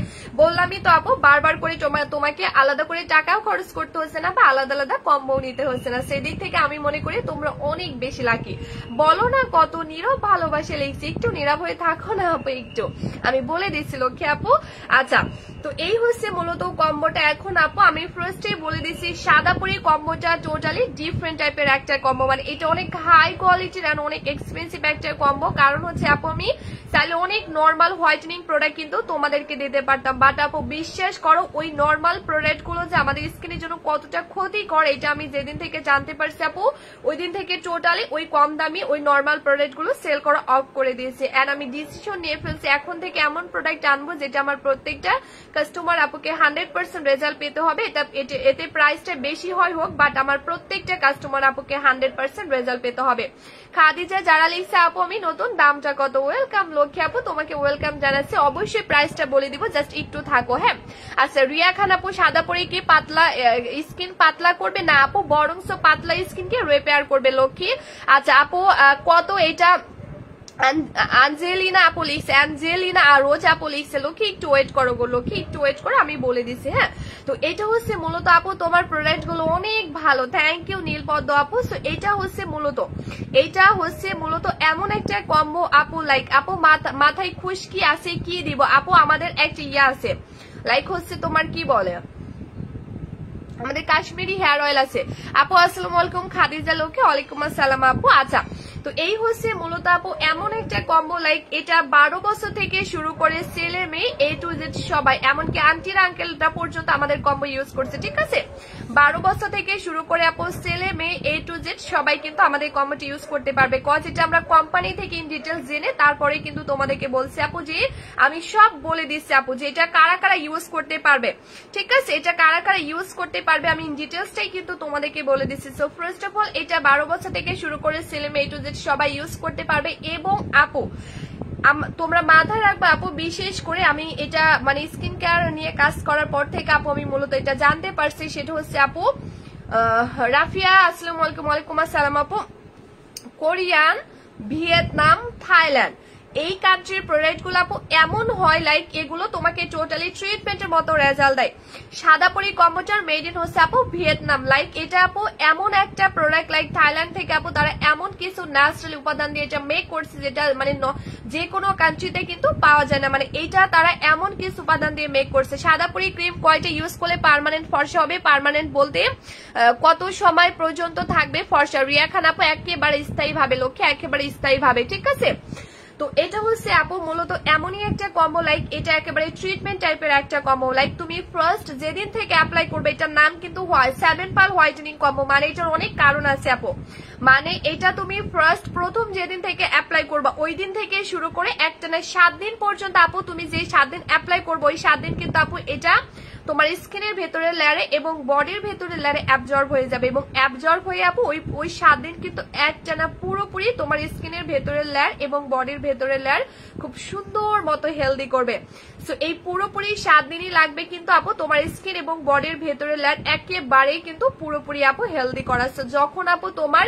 বললামই তো আপু বারবার করে তোমাকে আলাদা করে টাকাও খরচ করতে হচ্ছে না বা আলাদা আলাদা কম্বো নিতে হচ্ছে না, সেদিক থেকে আমি মনে করি তোমরা অনেক বেশি লাকি। বলো না কত নীরব ভালোবাসে লিখছি, একটু নীরব হয়ে থাকো না আপু একটু, আমি বলে দিচ্ছি লক্ষ্মী আপু। আচ্ছা তো এই হচ্ছে মূলত কম্বোটা। এখন আপু আমি ফার্স্টেই বলে দিচ্ছি সাদাপুরি কম্বোটা টোটালি ডিফারেন্ট টাইপের একটা কম্বো, মানে এটা অনেক হাই কোয়ালিটির আর অনেক এক্সপেন্সিভ একটা কম্বো। কারণ হচ্ছে আপু আমি চাইলে অনেক নর্মাল হোয়াইটেনিং প্রোডাক্ট কিন্তু তোমাদেরকে দিতে পারতাম, বাট আপু বিশ্বাস করো ওই নর্মাল প্রোডাক্ট গুলো যে আমাদের স্কিনের জন্য কতটা ক্ষতি করে এটা আমি যেদিন থেকে জানতে পারছি আপু ওই দিন থেকে টোটালি ওই কম দামি ওই নর্মাল প্রোডাক্ট গুলো সেল করা অফ করে দিয়েছে। এন্ড আমি ডিসিশন নিয়ে ফেলছি এখন থেকে এমন প্রোডাক্ট আনবো যেটা আমার প্রত্যেকটা কাস্টমার আপুকে 100% রেজাল্ট পেতে হবে। এতে প্রাইসটা বেশি হয় হোক, বাট আমার প্রত্যেকটা কাস্টমার আপুকে 100% রেজাল্ট পেতে হবে। খাদিজা যারা লিখছে আপু আমি নতুন, দামটা কত? ওয়েলকাম লক্ষ্মী আপু, তোমাকে ওয়েলকাম জানাচ্ছি। অবশ্যই প্রাইসটা বলে দিব, জাস্ট একটু থাকো। হ্যাঁ আচ্ছা রিয়া খান আপু সাদা পরে কি পাতলা স্কিন পাতলা করবে? না আপু বরং পাতলা স্কিনকে রিপেয়ার করবে লক্ষ্মী। আচ্ছা আপু কত এটা অ্যাঞ্জেলিনা আপু লিখছে, অ্যাঞ্জেলিনা আর রোজ আপু লিখছে। লক্ষ্মী একটু ওয়েট করো গো, লক্ষ্মী একটু ওয়েট করো, আমি বলে দিছি। হ্যাঁ, তো এটা হচ্ছে মূলত আপু তোমার প্রোডাক্ট গুলো অনেক ভালো। থ্যাংক ইউ নীলপদ্ম আপু। সো এটা হচ্ছে মূলত এমন একটা কম্বো আপু, লাইক আপু মাথায় খুশকি আছে কি দিব আপু? আমাদের একটা ইয়ে আছে, লাইক হচ্ছে তোমার কি বলে, আমাদের কাশ্মীরি হেয়ার অয়েল আছে আপু। আসসালামু আলাইকুম খাদিজা লক্ষ্মী। ওয়ালাইকুম আসসালাম আপু। আচ্ছা, তো এই হচ্ছে মূলত আপু এমন একটা কম্বো, লাইক এটা 12 বছর থেকে শুরু করে ছেলে মেয়ে A to Z সবাই, এমনকি আন্টির আঙ্কেলটা পর্যন্ত আমাদের কম্বো ইউজ করছে। ঠিক আছে, 12 বছর থেকে শুরু করে আপু ছেলে মেয়ে A to Z সবাই কিন্তু আমাদের কম্বোটি ইউজ করতে পারবে। কজ এটা আমরা কোম্পানি থেকে ইন ডিটেলস জেনে তারপরে কিন্তু তোমাদেরকে বলছি আপু, যে আমি সব বলে দিচ্ছি আপু যে এটা কারা কারা ইউজ করতে পারবে। ঠিক আছে, এটা কারা কারা ইউজ করতে পারবে আমি ইন ডিটেলসটাই কিন্তু তোমাদেরকে বলে দিচ্ছি। সো ফার্স্ট অফ অল, এটা 12 বছর থেকে শুরু করে ছেলে মেয়ে A to Z সবাই ইউজ করতে পারবে। এবং আপু তোমরা মাথায় রাখবে আপু, বিশেষ করে আমি এটা মানে স্কিন কেয়ার নিয়ে কাজ করার পর থেকে আপু আমি মূলত এটা জানতে পারছি, সেটা হচ্ছে আপু রাফিয়া আসসালামু আলাইকুম। ওয়ালাইকুম আসসালাম আপু। কোরিয়ান, ভিয়েতনাম, থাইল্যান্ড এই কান্ট্রির প্রোডাক্ট গুলো আপু এমন হয়, লাইক এগুলো তোমাকে টোটালি ট্রিটমেন্টের মতো রেজাল্ট দেয়। সাদাপুরি কম্বোটার মেড ইন হচ্ছে আপু ভিয়েতনাম। লাইক এটা আপু এমন একটা প্রোডাক্ট, লাইক থাইল্যান্ড থেকে আপু তারা এমন কিছু ন্যাচারাল উপাদান দিয়ে এটা মেক করছে যেটা মানে যে কোনো কান্ট্রিতে কিন্তু পাওয়া যায় না। মানে এটা তারা এমন কিছু উপাদান দিয়ে মেক করছে। সাদাপুরি ক্রিম কয়টা ইউজ করলে পার্মানেন্ট ফর্সা হবে? পার্মানেন্ট বলতে কত সময় পর্যন্ত থাকবে ফর্সা? রিয়া খান আপু একেবারে স্থায়ী ভাবে, লক্ষ্যে একেবারে স্থায়ী ভাবে। ঠিক আছে, তো এটা হচ্ছে আপু মূলত এমনই একটা কম্বো, লাইক এটা একেবারে ট্রিটমেন্ট টাইপের একটা কম্বো। লাইক তুমি ফার্স্ট যেদিন থেকে অ্যাপ্লাই করবে, এটার নাম কিন্তু 7 পাল হোয়াইটেনিং কম্বো। মানে এটার অনেক কারণ আছে আপু, মানে এটা তুমি প্রথম যেদিন থেকে অ্যাপ্লাই করবা ওই দিন থেকে শুরু করে একটানা 7 দিন পর্যন্ত আপু তুমি যে 7 দিন অ্যাপ্লাই করবো ওই 7 দিন কিন্তু আপু এটা তোমার স্কিনের ভেতরের লেয়ারে এবং বডির ভেতরের লেয়ারে অ্যাবজর্ব হয়ে যাবে। এবং অ্যাবজর্ব হয়ে আপু ওই 7 দিন কিন্তু একটানা পুরোপুরি তোমার স্কিনের ভেতরের লেয়ার এবং বডির ভেতরের লেয়ার খুব সুন্দর মতো হেলদি করবে। সো এই পুরোপুরি 7 দিনই লাগবে কিন্তু আপু তোমার স্কিন এবং বডির ভেতরের লেয়ার একেবারেই কিন্তু পুরোপুরি আপু হেলদি করা। সো যখন আপু তোমার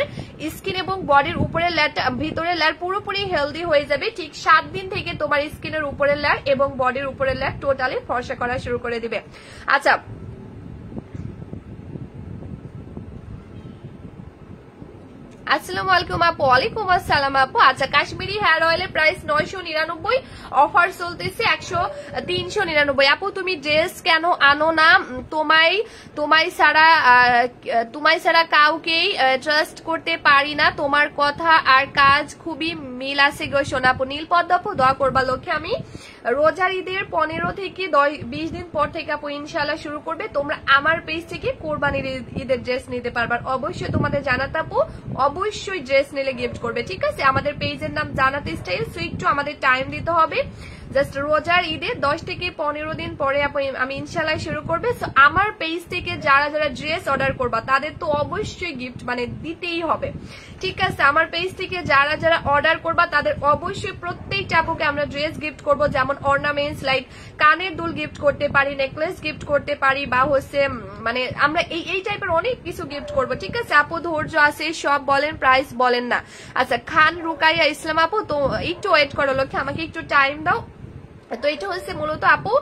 স্কিন এবং বডির উপরের লেয়ারটা ভিতরের লেয়ার পুরোপুরি হেলদি হয়ে যাবে, ঠিক 7 দিন থেকে তোমার স্কিনের উপরের লেয়ার এবং বডির উপরের লেয়ার টোটালি ফর্সা করা শুরু করে দিবে। আচ্ছা, আসসালামু আলাইকুম আপু। ওয়ালাইকুম আসসালাম আপু। আচ্ছা, কাশ্মীরি হেয়ার অয়েলের প্রাইস 999, অফার চলতেছে 399 আপু। তুমি ড্রেস কেন আনো না? তোমায় ছাড়া কাউকেই ট্রাস্ট করতে পারি না। তোমার কথা আর কাজ খুবই মিল আছে গো সোনা আপু। নীলপদ্ম আপু দোয়া করবা লক্ষ্যে। আমি রোজার ঈদের 15 থেকে 20 দিন পর থেকে আপু ইনশাল্লাহ শুরু করবে। তোমরা আমার পেজ থেকে কোরবানির ঈদের ড্রেস নিতে পারবা। অবশ্যই তোমাদের জানাতে আপু, অবশ্যই ড্রেস নিলে গিফট করবে। ঠিক আছে, আমাদের পেজের নাম জানাতে স্টাইল। সো একটু আমাদের টাইম দিতে হবে, জাস্ট রোজার ঈদের 10 থেকে 15 দিন পরে আপু আমি ইনশাল্লাহ শুরু করবে। সো আমার পেজ থেকে যারা যারা ড্রেস অর্ডার করবা তাদের তো অবশ্যই গিফট মানে দিতেই হবে। ঠিক আছে, আমার পেজ থেকে যারা যারা অর্ডার করবা তাদের অবশ্যই প্রত্যেকটা আপুকে আমরা ড্রেস গিফট করব। যেমন অর্নামেন্টস, লাইক কানের দুল গিফট করতে পারি, নেকলেস গিফট করতে পারি, বা হচ্ছে মানে আমরা এই টাইপের অনেক কিছু গিফট করব। ঠিক আছে আপু, ধৈর্য আছে, সব বলেন, প্রাইস বলেন না। আচ্ছা, খান রুকাইয়া ইসলাম আপু, তো একটু ওয়েট করো লক্ষ্যে, আমাকে একটু টাইম দাও। তো এটা হচ্ছে মূলত আপু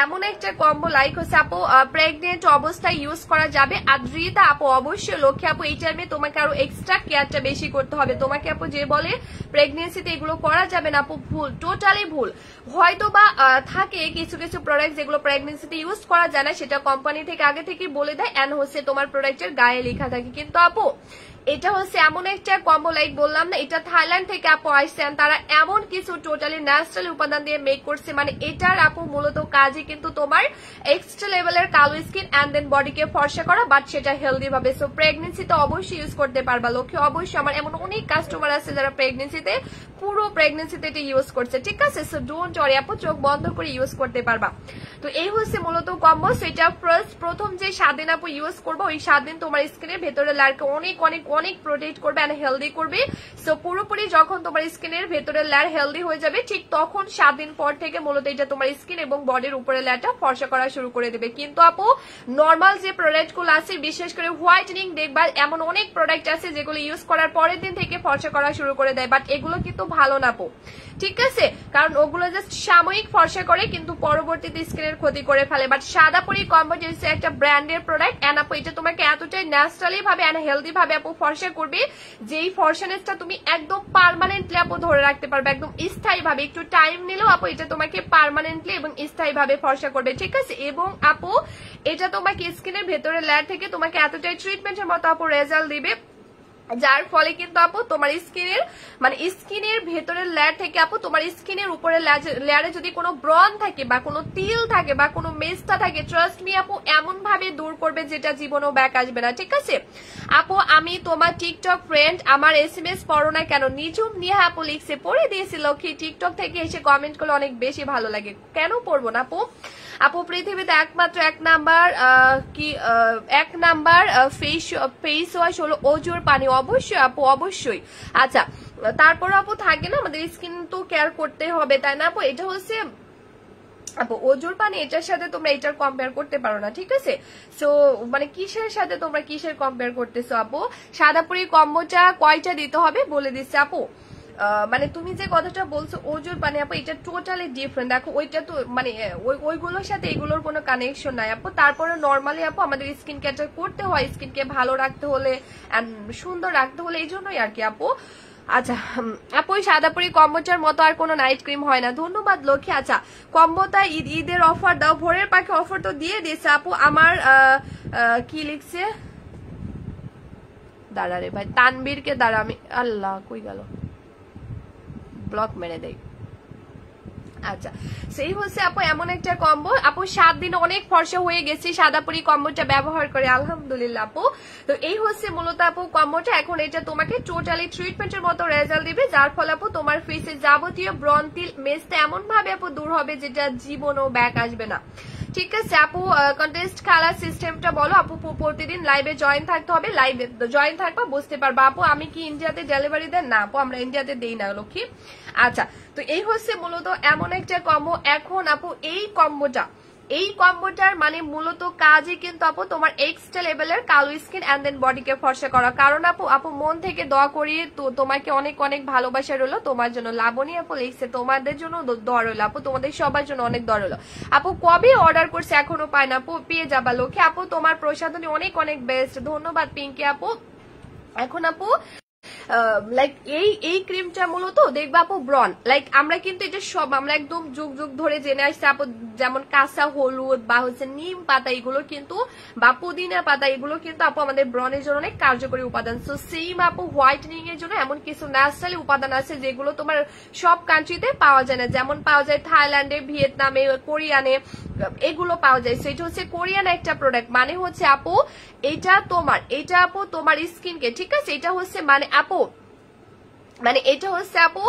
এমন একটা কম্বো, লাইক হচ্ছে আপু প্রেগনেন্ট অবস্থায় ইউজ করা যাবে। আদ্রিতা আপু অবশ্যই লক্ষ্যে আপু এই টাইমে তোমাকে আরো এক্সট্রা কেয়ারটা বেশি করতে হবে। তোমাকে আপু যে বলে প্রেগনেন্সিতে এগুলো করা যাবে না আপু, ভুল, টোটালি ভুল। হয়তো বা থাকে কিছু কিছু প্রোডাক্ট যেগুলো প্রেগনেন্সিতে ইউজ করা যায় না, সেটা কোম্পানি থেকে আগে থেকে বলে দেয় এন্ড হচ্ছে তোমার প্রোডাক্টের গায়ে লেখা থাকে। কিন্তু আপু এটা হচ্ছে এমন একটা কম্বো, লাইক বললাম না, এটা থাইল্যান্ড থেকে আপু আসছেন, তারা এমন কিছু টোটালি ন্যাচারাল উপাদান দিয়ে মেক করছে। মানে এটার আপু মূলত কাজে কিন্তু তোমার এক্সট্রা লেভেলের কালো স্কিন এন্ড দেন বডিকে ফর্সা করা, বাট সেটা হেলদি ভাবে। সো প্রেগনেন্সিতে অবশ্যই ইউজ করতে পারবা লক্ষ্যে। অবশ্যই আমার এমন অনেক কাস্টমার আছে যারা প্রেগনেন্সিতে পুরো প্রেগনেন্সিতে এটা ইউজ করছে। ঠিক আছে, সো ডোন্ট ওয়ারি আপু, চোখ বন্ধ করে ইউজ করতে পারবা। তো এই হচ্ছে মূলত কম্বো। সেটা প্রথম যে 7 দিন আপু ইউজ করবো, ওই 7 দিন তোমার স্কিনের ভেতরে লেয়ারকে অনেক অনেক অনেক প্রোটেক্ট করবে এন্ড হেলদি করবে। সো পুরোপুরি যখন তোমার স্কিনের ভেতরে লেয়ার হেলদি হয়ে যাবে, ঠিক তখন 7 দিন পর থেকে মূলত এটা তোমার স্কিন এবং বডির উপরে লেয়ারটা ফর্সা করা শুরু করে দেবে। কিন্তু আপু নর্মাল যে প্রোডাক্ট গুলো আছে, বিশেষ করে হোয়াইটেনিং, দেখবা এমন অনেক প্রোডাক্ট আছে যেগুলো ইউজ করার পরের দিন থেকে ফর্সা করা শুরু করে দেয়, বাট এগুলো কিন্তু ভালো না আপু, ঠিক আছে? কারণ ওগুলো জাস্ট সাময়িক ফর্সা করে কিন্তু পরবর্তীতে স্কিনের ক্ষতি করে ফেলে। বাট সাদাপুরি কম্বো যেটা একটা ব্র্যান্ডের প্রোডাক্ট এন্ড আপু এটা তোমাকে এতটাই ন্যাচারালি ভাবে এন্ড হেলদি ভাবে আপু ফর্সা করবে, যেই ফর্সানেসটা তুমি একদম পার্মানেন্টলি আপু ধরে রাখতে পারবে, একদম স্থায়ী ভাবে। একটু টাইম নিলেও আপু এটা তোমাকে পার্মানেন্টলি এবং স্থায়ী ভাবে ফর্সা করবে, ঠিক আছে? এবং আপু এটা তোমাকে স্কিনের ভেতরে লেয়ার থেকে তোমাকে এতটাই ট্রিটমেন্টের মতো আপু রেজাল্ট দিবে, যার ফলে কিন্তু আপু তোমার স্কিনের ভেতরের লেয়ার থেকে আপু তোমার স্কিনের উপরে লেয়ারে যদি কোনো ব্রণ থাকে বা কোনো তিল থাকে বা কোনো মেস্তা থাকে, ট্রাস্ট মি আপু এমন ভাবে দূর করবে যেটা জীবনেও ব্যাক আসবে না, ঠিক আছে? আপু আমি তোমার টিকটক ফ্রেন্ড, আমার SMS পড়ো না কেন? নিজুম নিহা আপু লিখছে, পড়ে দিয়েছিল কি টিকটক থেকে এসে কমেন্ট করলে অনেক বেশি ভালো লাগে। কেন পড়বো না আপু? আপু পৃথিবীতে একমাত্র এক নাম্বার ফেস ওয়াশ হলো অজুর পানি। অবশ্যই আপু, অবশ্যই। আচ্ছা, তারপর আপু থাকে না আমাদের স্কিন তো কেয়ার করতে হবে, তাই না আপু? এটা হচ্ছে আপু অজুর পানি, এটার সাথে তোমরা এটার কম্পেয়ার করতে পারো না, ঠিক আছে? সো কিসের সাথে তোমরা কিসের কম্পেয়ার করতেছো আপু? সাদাপুরি কম্বোটা কয়টা দিতে হবে বলে দিচ্ছে আপু। তুমি যে কথাটা বলছো অজুর পানি আপু, এটা টোটালি ডিফারেন্ট। দেখো ওইটা তো ওইগুলোর সাথে এগুলোর কোনো কানেকশন নাই আপু। তারপরে নর্মালি আপু আমাদের স্কিন কেয়ারটা করতে হয়, স্কিনকে ভালো রাখতে হলে এন্ড সুন্দর রাখতে হলে, এই জন্যই আর কি আপু। আচ্ছা আপু ওই সাদাপুরি কম্বোটার মতো আর কোনো নাইট ক্রিম হয় না। ধন্যবাদ লক্ষ্মী। আচ্ছা কম্বোটা ঈদের অফার দাও। ভোরের পাখি অফার তো দিয়ে দিয়েছে আপু। আমার কি লিখছে, দাঁড়া রে ভাই, তানবীরকে দাঁড়া, আমি আল্লাহ কই গেল, ব্লক মেরে দেই। আচ্ছা সেই হচ্ছে আপু এমন একটা কম্বো আপু, 7 দিন অনেক ফর্সা হয়ে গেছি সাদাপুরি কম্বোটা ব্যবহার করে, আলহামদুলিল্লাহ আপু। তো এই হচ্ছে মূলত আপু কম্বোটা। এখন এটা তোমাকে টোটালি ট্রিটমেন্টের মতো রেজাল্ট দিবে, যার ফলে আপু তোমার ফেসে যাবতীয় ব্রণ, তিল, মেস্তা এমন ভাবে আপু দূর হবে যেটা জীবনও ব্যাক আসবে না, ঠিক আছে আপু? কন্টেস্ট খেলার সিস্টেমটা বলো আপু। প্রতিদিন লাইভে জয়েন থাকতে হবে, লাইভে জয়েন থাকবা বুঝতে পারবা আপু। আমি কি ইন্ডিয়াতে ডেলিভারি দেন? না আপু, আমরা ইন্ডিয়াতে দেই না লক্ষ্মী। আচ্ছা তো এই হচ্ছে মূলত এমন একটা কম্বো। এখন আপু এই কম্বোটার মূলত কাজই কিন্তু আপু তোমার এক্সট্রা লেভেলের কালো স্কিন এন্ড দেন বডিকে ফর্সা করা। কারণ আপু মন থেকে দোয়া করি, তো তোমাকে অনেক অনেক ভালোবাসা রইলো তোমার জন্য। লাবণী আপু লিখছে তোমাদের জন্য দোয়া রইলো আপু, তোমাদের সবার জন্য অনেক দোয়া রইলো আপু। কবে অর্ডার করছে এখনো পায় না আপু, পেয়ে যাবা লক্ষ্মী আপু। তোমার প্রসাধনী অনেক অনেক বেস্ট, ধন্যবাদ পিঙ্কি আপু। এখন আপু এই ক্রিমটা মূলত দেখবা আপু ব্রন, আমরা কিন্তু এটা সব আমরা একদম যুগ যুগ ধরে জেনে আসছি আপু, যেমন কাঁচা হলুদ বা হচ্ছে নিম পাতা, এগুলো কিন্তু বা পুদিনা পাতা, এগুলো কিন্তু আপু আমাদের ব্রনের জন্য অনেক কার্যকরী উপাদান। সো সেম আপু হোয়াইটেনিং এর জন্য এমন কিছু ন্যাচারালি উপাদান আছে যেগুলো তোমার সব কান্ট্রিতে পাওয়া যায় না, যেমন পাওয়া যায় থাইল্যান্ডে, ভিয়েতনামে, কোরিয়ানে, এগুলো পাওয়া যায়। সেটা হচ্ছে কোরিয়ান একটা প্রোডাক্ট, হচ্ছে আপু এটা আপু তোমার স্কিনকে, ঠিক আছে? এটা হচ্ছে আপু এটা হচ্ছে আপু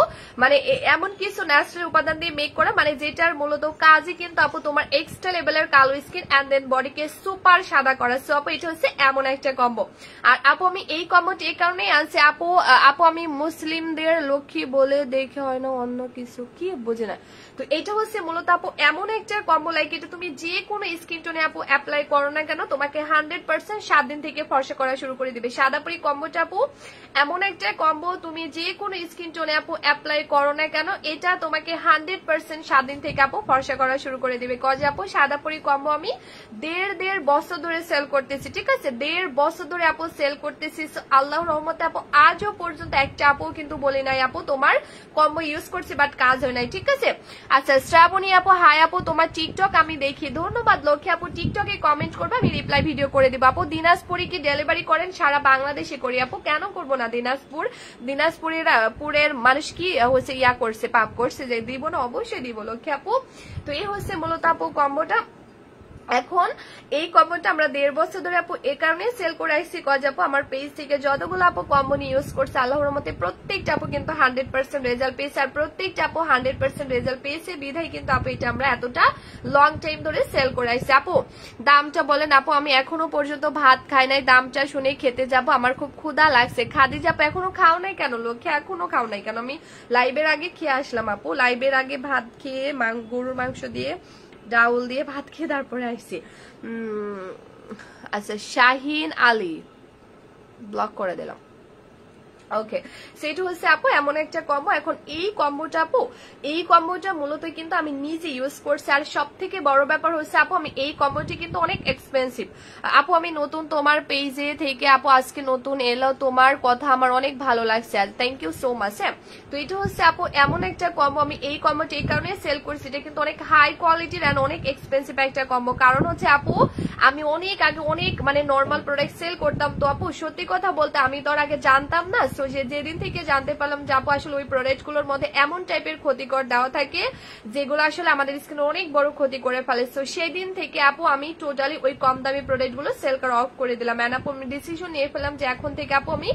এমন কিছু ন্যাচারাল উপাদান দিয়ে মেক করা, যেটার মূলত কাজই কিন্তু আপু তোমার এক্সট্রা লেভেলের কালো স্কিন এন্ড দেন বডিকে সুপার সাদা করা। সো আপু এটা হচ্ছে এমন একটা কম্বো। আর আপু আমি এই কম্বোটি এই কারণেই আনছি আপু, আমি মুসলিমদের লক্ষ্মী বলে দেখে হয় না অন্য কিছু, কি বুঝে না। তো এটা হচ্ছে মূলত আপু এমন একটা কম্বো, এটা তুমি যে কোনো স্কিন টোনে আপু অ্যাপ্লাই করো না কেন, তোমাকে 100% 7 দিন থেকে ফর্সা করা শুরু করে দিবে। সাদাপুরি কম্বোটা আপু এমন একটা কম্বো, তুমি যে কোনো স্কিন টোনে আপু অ্যাপ্লাই করো না কেন, এটা তোমাকে 100% 7 দিন থেকে আপু ফর্সা করা শুরু করে দিবে। কজ আপু সাদাপুরি কম্বো আমি দেড় বছর ধরে সেল করতেছি, ঠিক আছে? 1.5 বছর ধরে আপু সেল করতেছি। আল্লাহর রহমতে আপু আজও পর্যন্ত একটা আপু কিন্তু বলি নাই আপু তোমার কম্বো ইউজ করছি বাট কাজ হয় নাই, ঠিক আছে? আচ্ছা শ্রাবণী আপু হাই আপু, তোমার টিকটক আমি দেখি, ধন্যবাদ লক্ষ্মী আপু। টিকটকে কমেন্ট করবে, আমি রিপ্লাই ভিডিও করে দিব আপু। দিনাজপুরে কি ডেলিভারি করেন? সারা বাংলাদেশে করি আপু, কেন করবো না? দিনাজপুরের মানুষ কি হচ্ছে পাপ করছে যে দিব না, অবশ্যই দিব লক্ষ্মী আপু। তো এই হচ্ছে মূলত আপু কম্বোটা। এখন এই কম্বোটা আমরা 1.5 বছর ধরে আপু এই কারণে সেল করে আসছি কজ আপু আমার পেজ থেকে যতগুলো আপু কম্বো ইউজ করছে আল্লাহর রহমতে প্রত্যেকটা আপু কিন্তু 100% রেজাল্ট পেয়েছে আর প্রত্যেকটা আপু 100% রেজাল্ট পেয়েছে বিধায় কিন্তু আপু এটা আমরা এতটা লং টাইম ধরে সেল করে আসছি। আপু দামটা বলেন আপু, আমি এখনো পর্যন্ত ভাত খাই নাই, দামটা শুনে খেতে যাব, আমার খুব ক্ষুধা লাগছে। খাদিজা আপু এখনো খাও নাই কেন? লক্ষ্যে এখনো খাও নাই কেন? আমি লাইভের আগে খেয়ে আসলাম আপু, লাইভের আগে ভাত খেয়ে গরুর মাংস দিয়ে ডাউল দিয়ে ভাত খেয়ে তারপরে আসছি। আচ্ছা শাহিন আলী ব্লক করে দিলাম। ওকে, সেটা হচ্ছে আপু এমন একটা কম্বো। এখন এই কম্বোটা আপু, এই কম্বোটা মূলত কিন্তু আমি নিজে ইউজ করছি। আর সব থেকে বড় ব্যাপার হচ্ছে আপু আমি এই কম্বোটি কিন্তু অনেক এক্সপেন্সিভ। আপু আমি নতুন তোমার পেজে থেকে আপু আজকে নতুন এলো, তোমার কথা আমার অনেক ভালো লাগছে, আর থ্যাংক ইউ সো মাচ। হ্যাঁ, তো এটা হচ্ছে আপু এমন একটা কম্বো, আমি এই কম্বোটি এই কারণে সেল করছি, এটা কিন্তু অনেক হাই কোয়ালিটির অ্যান্ড অনেক এক্সপেন্সিভ একটা কম্বো। কারণ হচ্ছে আপু আমি অনেক আগে অনেক মানে নর্মাল প্রোডাক্ট সেল করতাম, তো আপু সত্যি কথা বলতে আমি তো আগে জানতাম না। তো যেদিন থেকে জানতে পারলাম যে আপু আসলে ওই প্রোডাক্ট গুলোর মধ্যে এমন টাইপের ক্ষতিকর দেওয়া থাকে যেগুলো আসলে আমাদের স্কিনে অনেক বড় ক্ষতি করে ফেলে, তো সেই দিন থেকে আপু আমি টোটালি ওই কম দামি প্রোডাক্ট গুলো সেল করা অফ করে দিলাম। এন্ড আপু আমি ডিসিশন নিয়ে ফেললাম যে এখন থেকে আপু আমি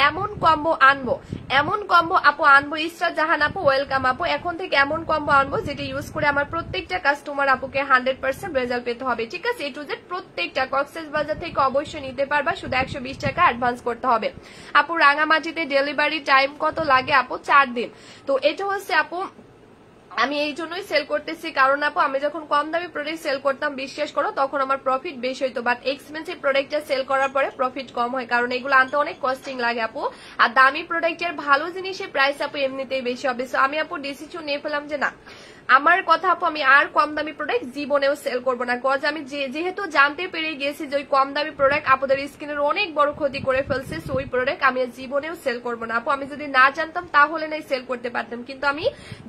এমন কম্বো আনবো, এমন কম্বো আপু আনবো। ইসরা জাহান আপু ওয়েলকাম আপু, এখন থেকে এমন কম্বো আনবো যেটা ইউজ করে আমার প্রত্যেকটা কাস্টমার আপুকে 100% রেজাল্ট পেতে হবে। ঠিক আছে, এ টু জেড প্রত্যেকটা কক্সেস বাজার থেকে অবশ্যই নিতে পারবা, শুধু 120 টাকা অ্যাডভান্স করতে হবে। আপু রাঙামাটিতে ডেলিভারি টাইম কত লাগে? আপু 4 দিন। তো এটা হচ্ছে আপু আমি এই জন্যই সেল করতেছি, কারণ আপু আমি যখন কম দামি প্রোডাক্ট সেল করতাম বিশ্বাস করো তখন আমার প্রফিট বেশি হইতো, বাট এক্সপেন্সিভ প্রোডাক্টটা সেল করার পরে প্রফিট কম হয়, কারণ এগুলো আনতে অনেক কস্টিং লাগে আপু। আর দামি প্রোডাক্টের ভালো জিনিসের প্রাইস আপু এমনিতেই বেশি হবে। সো আমি আপু ডিসিশন নিয়ে ফেলাম যে না, আমার কথা আপু আমি আর কম দামি প্রোডাক্ট জীবনেও সেল করবো না, কজ আমি যেহেতু জানতে পেরে গিয়েছি যে ওই কম দামি প্রোডাক্ট আপনাদের স্কিনের অনেক বড় ক্ষতি করে ফেলছে, সো ওই প্রোডাক্ট আমি জীবনেও সেল করবো না। আপু আমি যদি না জানতাম তাহলে নাই সেল করতে পারতাম, কিন্তু আমি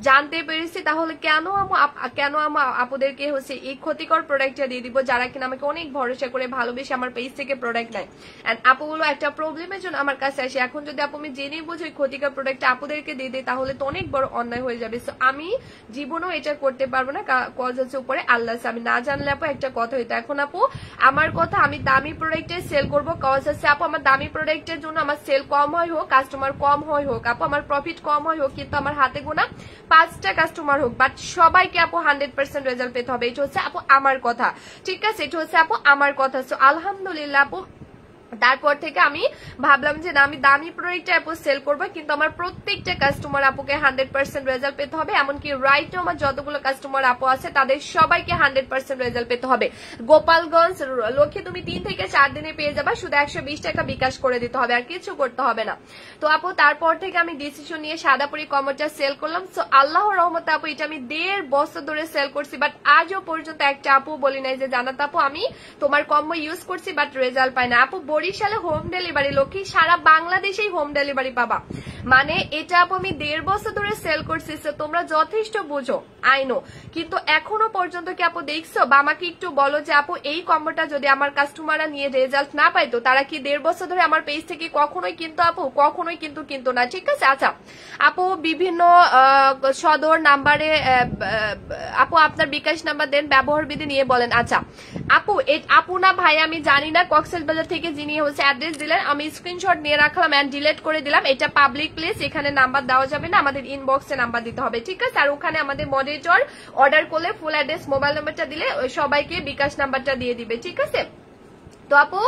জানতে পেরেছি, তাহলে কেন আপনাদেরকে হচ্ছে এই ক্ষতিকর প্রোডাক্টটা দিয়ে দিব যারা কিনা আমাকে অনেক ভরসা করে ভালোবেসে আমার পেজ থেকে প্রোডাক্ট নেয়। এন্ড আপুগুলো একটা প্রবলেমের জন্য আমার কাছে আসে, এখন যদি আপু আমি জেনে বুঝি ওই ক্ষতিকর প্রোডাক্টটা আপুদেরকে দিয়ে দিই তাহলে তো অনেক বড় অন্যায় হয়ে যাবে। সো আমি জীবনেও এটা করতে পারবো না, কজ হচ্ছে উপরে আল্লাহ, আমি না জানলে আপু একটা কথা হইতো। এখন আপু আমার কথা আমি দামি প্রোডাক্টে সেল করবো, কজ হচ্ছে আপু আমার দামি প্রোডাক্টের জন্য আমার সেল কম হয় হোক, কাস্টমার কম হয় হোক, আপু আমার প্রফিট কম হয় হোক, কিন্তু আমার হাতে গোনা 5টা কাস্টমার হোক, বাট সবাইকে আপু 100% রেজাল্ট পেতে হবে। এটা হচ্ছে আপু আমার কথা, ঠিক আছে, এটা হচ্ছে আপু আমার কথা। সো আলহামদুলিল্লাহ আপু তারপর থেকে আমি ভাবলাম যে না, আমি দামি প্রোডাক্টটা আপু সেল করবো, কিন্তু আমার প্রত্যেকটা কাস্টমার আপুকে 100% রেজাল্ট পেতে হবে। এমনকি রাইটও আমার যতগুলো কাস্টমার আপু আছে তাদের সবাইকে 100% রেজাল্ট পেতে হবে। গোপালগঞ্জ লক্ষ্যে তুমি 3 থেকে 4 দিনে পেয়ে যাবা, শুধু 120 টাকা বিকাশ করে দিতে হবে, আর কিছু করতে হবে না। তো আপু তারপর থেকে আমি ডিসিশন নিয়ে সাদাপুরি কম্বোটা সেল করলাম। সো আল্লাহর রহমতে আপু এটা আমি 1.5 বছর ধরে সেল করছি, বাট আজও পর্যন্ত একটা আপু বলি নাই যে জানাত আপু আমি তোমার কম্বো ইউজ করছি বাট রেজাল্ট পাই না। আপু বরিশালে হোম ডেলিভারি, লক্ষ্মী সারা বাংলাদেশেই হোম ডেলিভারি পাবা, মানে এটা আপু আমি 1.5 বছর ধরে সেল করছি। তোমরা যথেষ্ট বুঝো আইনো, কিন্তু এখনো পর্যন্ত কি আপু দেখছো বা আমাকে একটু বলো যে আপু এই কম্বোটা যদি আমার কাস্টমাররা নিয়ে রেজাল্ট না পাইতো তারা কি 1.5 বছর ধরে আমার পেজ থেকে কখনোই কিন্তু আপু কখনোই কিন্তু না, ঠিক আছে। আচ্ছা আপু বিভিন্ন সদর নাম্বারে আপু আপনার বিকাশ নাম্বার দেন, ব্যবহার বিধি নিয়ে বলেন। আচ্ছা আপু না ভাই আমি জানি না, কক্সবাজার থেকে যিনি হচ্ছে অ্যাড্রেস দিলেন আমি স্ক্রিনশট নিয়ে রাখলাম এন্ড ডিলিট করে দিলাম। এটা পাবলিক প্লেস, এখানে নাম্বার দেওয়া যাবে না, আমাদের ইনবক্সে নাম্বার দিতে হবে, ঠিক আছে। আর ওখানে আমাদের মডারেটর অর্ডার করলে ফুল অ্যাড্রেস মোবাইল নাম্বারটা দিলে সবাইকে বিকাশ নাম্বারটা দিয়ে দিবে, ঠিক আছে। তো আপু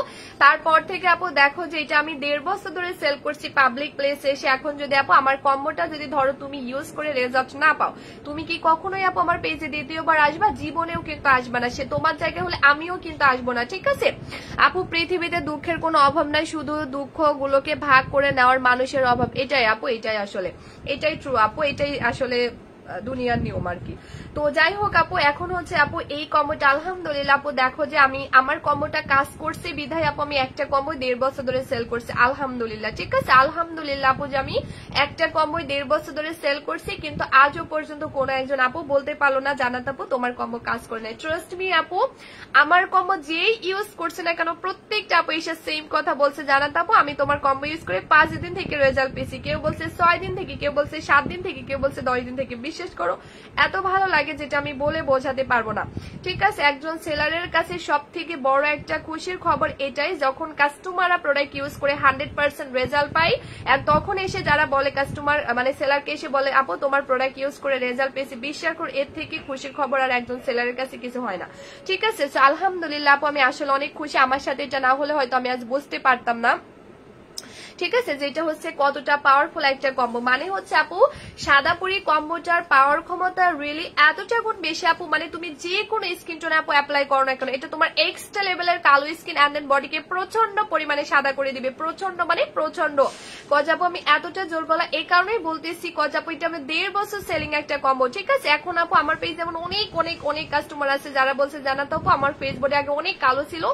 তারপর থেকে আপু দেখো যে এটা আমি 1.5 বছর ধরে সেল করছি পাবলিক প্লেসে এসে। এখন যদি আপু আমার কম্বোটা যদি ধরো তুমি ইউজ করে রেজাল্ট না পাও, তুমি কি কখনোই আপু আমার পেজে দ্বিতীয়বার আসবা? জীবনেও কিন্তু আসবা না, সে তোমার জায়গায় হলে আমিও কিন্তু আসবো না, ঠিক আছে। আপু পৃথিবীতে দুঃখের কোনো অভাব নাই, শুধু দুঃখ গুলোকে ভাগ করে নেওয়ার মানুষের অভাব, এটাই আপু, এটাই আসলে, এটাই ট্রু আপু, এটাই আসলে দুনিয়ার নিয়ম আর কি। তো যাই হোক আপু এখন হচ্ছে আপু এই কম্বোটা আলহামদুলিল্লাহ আপু দেখো যে আমি আমার কম্বোটা কাজ করছি বিধায় আপু আমি একটা কম্বো 1.5 বছর ধরে সেল করছি আলহামদুলিল্লাহ, ঠিক আছে। আলহামদুলিল্লাহ আপু যে আমি একটা কম্বো 1.5 বছর ধরে সেল করছি, কিন্তু আজও পর্যন্ত কোনো একজন আপু বলতে পারলো না জানাত আপু তোমার কম্বো কাজ করে নাই। ট্রাস্ট মি আপু, আমার কম্বো যেই ইউজ করছে না কেন প্রত্যেকটা আপু এসে সেম কথা বলছে, জানাত আপু আমি তোমার কম্বো ইউজ করে 5 দিন থেকে রেজাল্ট পেয়েছি, কেউ বলছে 6 দিন থেকে, কেউ বলছে 7 দিন থেকে, কেউ বলছে 10 দিন থেকে। বিশ্বাস করো এত ভালো লাগে লাগে যেটা আমি বলে বোঝাতে পারবো না। ঠিক আছে, একজন সেলারের কাছে সব থেকে বড় একটা খুশির খবর এটাই, যখন কাস্টমাররা প্রোডাক্ট ইউজ করে 100% রেজাল্ট পায়, আর তখন এসে যারা বলে কাস্টমার মানে সেলারকে এসে বলে আপু তোমার প্রোডাক্ট ইউজ করে রেজাল্ট পেয়েছি, বিশ্বাস করো এর থেকে খুশির খবর আর একজন সেলারের কাছে কিছু হয় না। ঠিক আছে, তো আলহামদুলিল্লাহ আপু আমি আসলে অনেক খুশি, আমার সাথে এটা না হলে হয়তো আমি আজ বুঝতে পারতাম না। ঠিক আছে, যেটা হচ্ছে কতটা পাওয়ারফুল একটা কম্বো। মানে হচ্ছে আপু সাদাপুরি কম্বোটার পাওয়ার ক্ষমতা রিয়েলি এতটা গুণ বেশি আপু, মানে তুমি যে কোনো স্কিন টোনে আপু অ্যাপ্লাই করো না কেন, এটা তোমার এক্সট্রা লেভেলের কালো স্কিন এন্ড দেন বডিকে প্রচন্ড পরিমাণে সাদা করে দিবে, প্রচন্ড মানে প্রচন্ড। কজাপু আমি এতটা জোর গলা এই কারণেই বলতেছি, কজাপু এটা আমি 1.5 বছর সেলিং একটা কম্বো। ঠিক আছে, এখন আপু আমার পেজ যেমন অনেক অনেক অনেক কাস্টমার আছে যারা বলছে জানাতো আপু আমার ফেস বডি আগে অনেক কালো ছিল,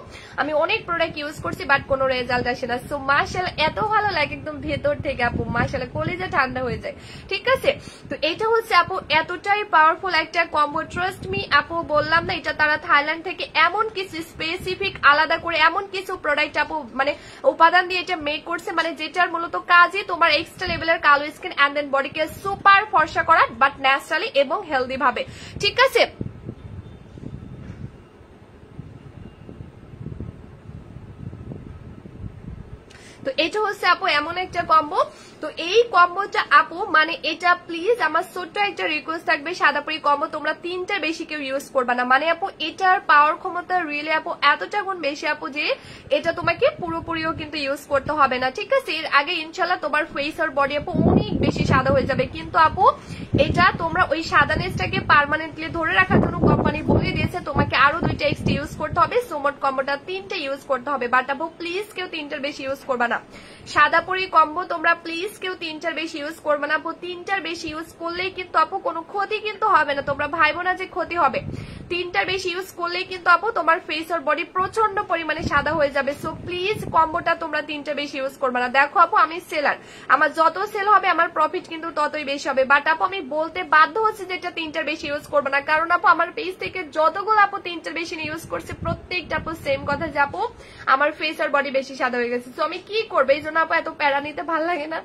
আমি অনেক প্রোডাক্ট ইউজ করছি বাট কোনো রেজাল্ট আসে না। সো মাশাআল্লাহ এত ভালো লাগে একদম ভেতর থেকে আপু, মাশাআল্লাহ কলিজা ঠান্ডা হয়ে যায়। ঠিক আছে, তো এটা হচ্ছে আপু এতটাই পাওয়ারফুল একটা কম্বো, ট্রাস্ট মি আপু, বললাম না এটা তারা থাইল্যান্ড থেকে এমন কিছু স্পেসিফিক আলাদা করে এমন কিছু প্রোডাক্ট আপু মানে উপাদান দিয়ে এটা মেক করছে, মানে যেটার মূলত কাজই তোমার এক্সট্রা লেভেলের কালো স্কিন এন্ড দেন বডিকে সুপার ফর্সা করা বাট ন্যাচারালি এবং হেলদি ভাবে। ঠিক আছে, তো এটা হচ্ছে আপু এমন একটা কম্বো। তো এই কম্বোটা আপু মানে এটা প্লিজ আমার ছোট্ট একটা রিকোয়েস্ট থাকবে, সাদাপুরি কম্বো তোমরা 3টার বেশি কেউ ইউজ করবা না। মানে আপু এটার পাওয়ার ক্ষমতা রিয়েলি আপু এতটা গুণ বেশি আপু যে এটা তোমাকে পুরোপুরিও কিন্তু ইউজ করতে হবে না। ঠিক আছে, এর আগে ইনশাল্লাহ তোমার ফেস আর বডি আপু অনেক বেশি সাদা হয়ে যাবে, কিন্তু আপু এটা তোমরা ওই সাদানেসটাকে পার্মানেন্টলি ধরে রাখার জন্য কোম্পানি বলে দিয়েছে তোমাকে আরো 2টা এক্সট্রা ইউজ করতে হবে, সোমট কম্বোটা 3টে ইউজ করতে হবে। বাট আপু প্লিজ কেউ 3টার বেশি ইউজ করবা না। সাদাপুরি কম্বো তোমরা প্লিজ কেউ 3টার বেশি ইউজ করবে না আপু, 3টার বেশি ইউজ করলেই কিন্তু আপু কোনো ক্ষতি কিন্তু হবে না, তোমরা ভাইবো না যে ক্ষতি হবে। 3টার বেশি ইউজ করলেই কিন্তু আপু তোমার ফেস আর বডি প্রচন্ড পরিমাণে সাদা হয়ে যাবে। সো প্লিজ কম্বোটা তোমরা 3টা বেশি ইউজ করবে না। দেখো আপু আমি সেলার, আমার যত সেল হবে আমার প্রফিট কিন্তু ততই বেশি হবে, বাট আপু আমি বলতে বাধ্য হচ্ছে যে এটা 3টার বেশি ইউজ করবে না, কারণ আপু আমার পেজ থেকে যতগুলো আপু 3টার বেশি ইউজ করছে প্রত্যেকটা আপু সেম কথা যে আপু আমার ফেস আর বডি বেশি সাদা হয়ে গেছে। তো আমি কি করবো, এই জন্য আপু এত প্যারা নিতে ভালো লাগে না,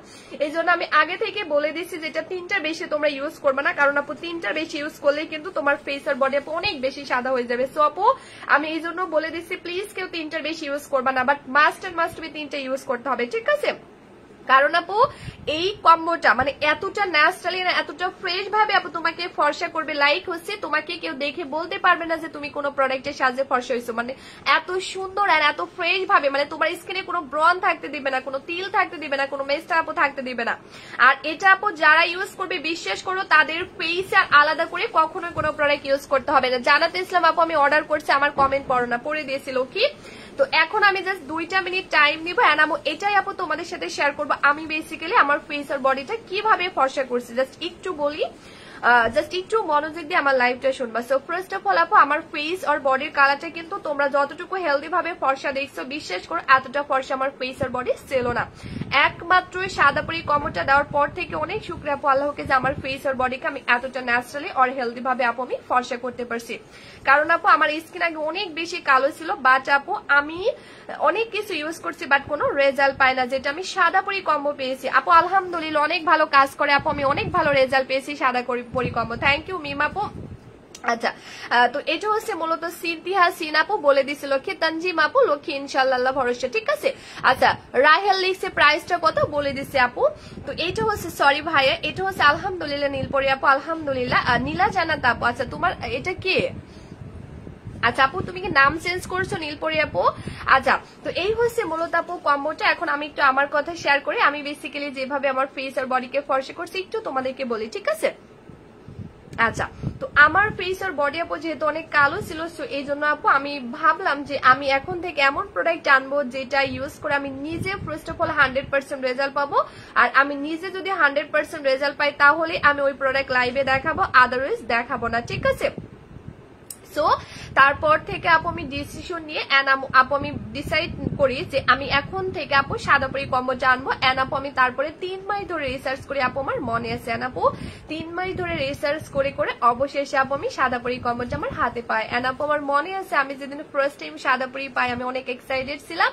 এই জন্য আমি আগে থেকে বলে দিচ্ছি যে এটা 3টার বেশি তোমরা ইউজ করবে না, কারণ আপু 3টার বেশি ইউজ করলে কিন্তু তোমার ফেস আর বডি আপু অনেক বেশি সাদা হয়ে যাবে। সো আপু আমি এই জন্য বলে দিচ্ছি প্লিজ কেউ 3টার বেশি ইউজ করবে না, but must and must be 3টা ইউজ করতে হবে। ঠিক আছে, কারণ আপু এই কম্বোটা মানে এতটা ন্যাচারালি না এতটা ফ্রেশ ভাবে আপু তোমাকে ফর্সা করবে, লাইক হচ্ছে তোমাকে কেউ দেখে বলতে পারবে না যে তুমি কোনো প্রোডাক্টের সাহায্যে ফর্সা হয়েছো, মানে এত সুন্দর আর এত ফ্রেশ ভাবে, মানে তোমার স্কিনে কোনো ব্রণ থাকতে দিবে না, কোনো তিল থাকতে দিবে না, কোনো মেস্টা আপু থাকতে দিবে না। আর এটা আপু যারা ইউজ করবে বিশ্বাস করো তাদের ফেস আর আলাদা করে কখনোই কোনো প্রোডাক্ট ইউজ করতে হবে না। জানাতে ইসলাম আপু আমি অর্ডার করছি, আমার কমেন্ট পড়ো না, পড়ে দিয়েছিল কি। তো এখন আমি জাস্ট 2টা মিনিট টাইম নিব এন্ড আমি এটাই আপু তোমাদের সাথে শেয়ার করবো আমি বেসিক্যালি আমার ফেস আর বডিটা কিভাবে ফর্সা করছি। জাস্ট একটু বলি, জাস্ট একটু মনোযোগ দিয়ে আমার লাইভটা শুনবা। সো ফার্স্ট অফ অল আপু আমার ফেস আর বডির কালারটা কিন্তু তোমরা যতটুকু হেলদি ভাবে ফর্সা দেখছো বিশ্বাস করো এতটা ফর্সা আমার ফেস আর বডি ছিল না, একমাত্র সাদাপুরি কম্বোটা দেওয়ার পর থেকে অনেক শুকরিয়া আপু আল্লাহকে যে আমার ফেস আর বডিকে আমি এতটা ন্যাচারালি আর হেলদি ভাবে আপু আমি ফর্সা করতে পারছি। কারণ আপু আমার স্কিন আগে অনেক বেশি কালো ছিল, বাট আপু আমি অনেক কিছু ইউজ করছি বাট কোনো রেজাল্ট পাই না, যেটা আমি সাদাপুরি কম্বো পেয়েছি আপু আলহামদুলিল্লাহ অনেক ভালো কাজ করে আপু, আমি অনেক ভালো রেজাল্ট পেয়েছি সাদাপুরি কম্বো। থ্যাংক ইউ মিম আপু। আচ্ছা, তো এটা হচ্ছে মূলত সিনথিয়া সিন আপু বলে দিছিল কি তানজিম আপু লক্ষ্মী ইনশাআল্লাহ ভরসা। ঠিক আছে, আচ্ছা রাহেল লিখছে প্রাইসটা কত বলে দিছে আপু। তো এটা হচ্ছে সরি ভাইয়া, এটা হচ্ছে আলহামদুলিল্লাহ নীলপরি আপু আলহামদুলিল্লাহ নীলা জান্নাত আপু। আচ্ছা তোমার এটা কে? আচ্ছা আপু তুমি কি নাম চেঞ্জ করছো নীলপরি আপু? আচ্ছা, তো এই হচ্ছে মূলত আপু কম্বোটা। এখন আমি একটু আমার কথা শেয়ার করি, আমি বেসিক্যালি যেভাবে আমার ফেস আর বডিকে ফর্সা করছি একটু তোমাদেরকে বলি। ঠিক আছে, আচ্ছা তো আমার ফেস আর বডি আপু যেহেতু অনেক কালো ছিল, সো এই জন্য আপু আমি ভাবলাম যে আমি এখন থেকে এমন প্রোডাক্ট আনবো যেটা ইউজ করে আমি নিজে ফার্স্ট অফ অল 100% রেজাল্ট পাবো, আর আমি নিজে যদি 100% রেজাল্ট পাই তাহলে আমি ওই প্রোডাক্ট লাইভে দেখাবো, আদারওয়াইজ দেখাবো না। ঠিক আছে, সো তারপর থেকে আপু আমি ডিসিশন নিয়ে আপু আমি ডিসাইড করি যে আমি এখন থেকে আপু সাদাপুরি কম্বো জানবো। আপু আমি তারপরে 3 মাস ধরে রিসার্চ করি, আপু আমার মনে আছে আপু 3 মাস ধরে রিসার্চ করে করে অবশেষে আপু আমি সাদাপুরি কম্বোটা আমার হাতে পাই। আপু আমার মনে আছে আমি যেদিন ফার্স্ট টাইম সাদাপুরি পাই আমি অনেক এক্সাইটেড ছিলাম,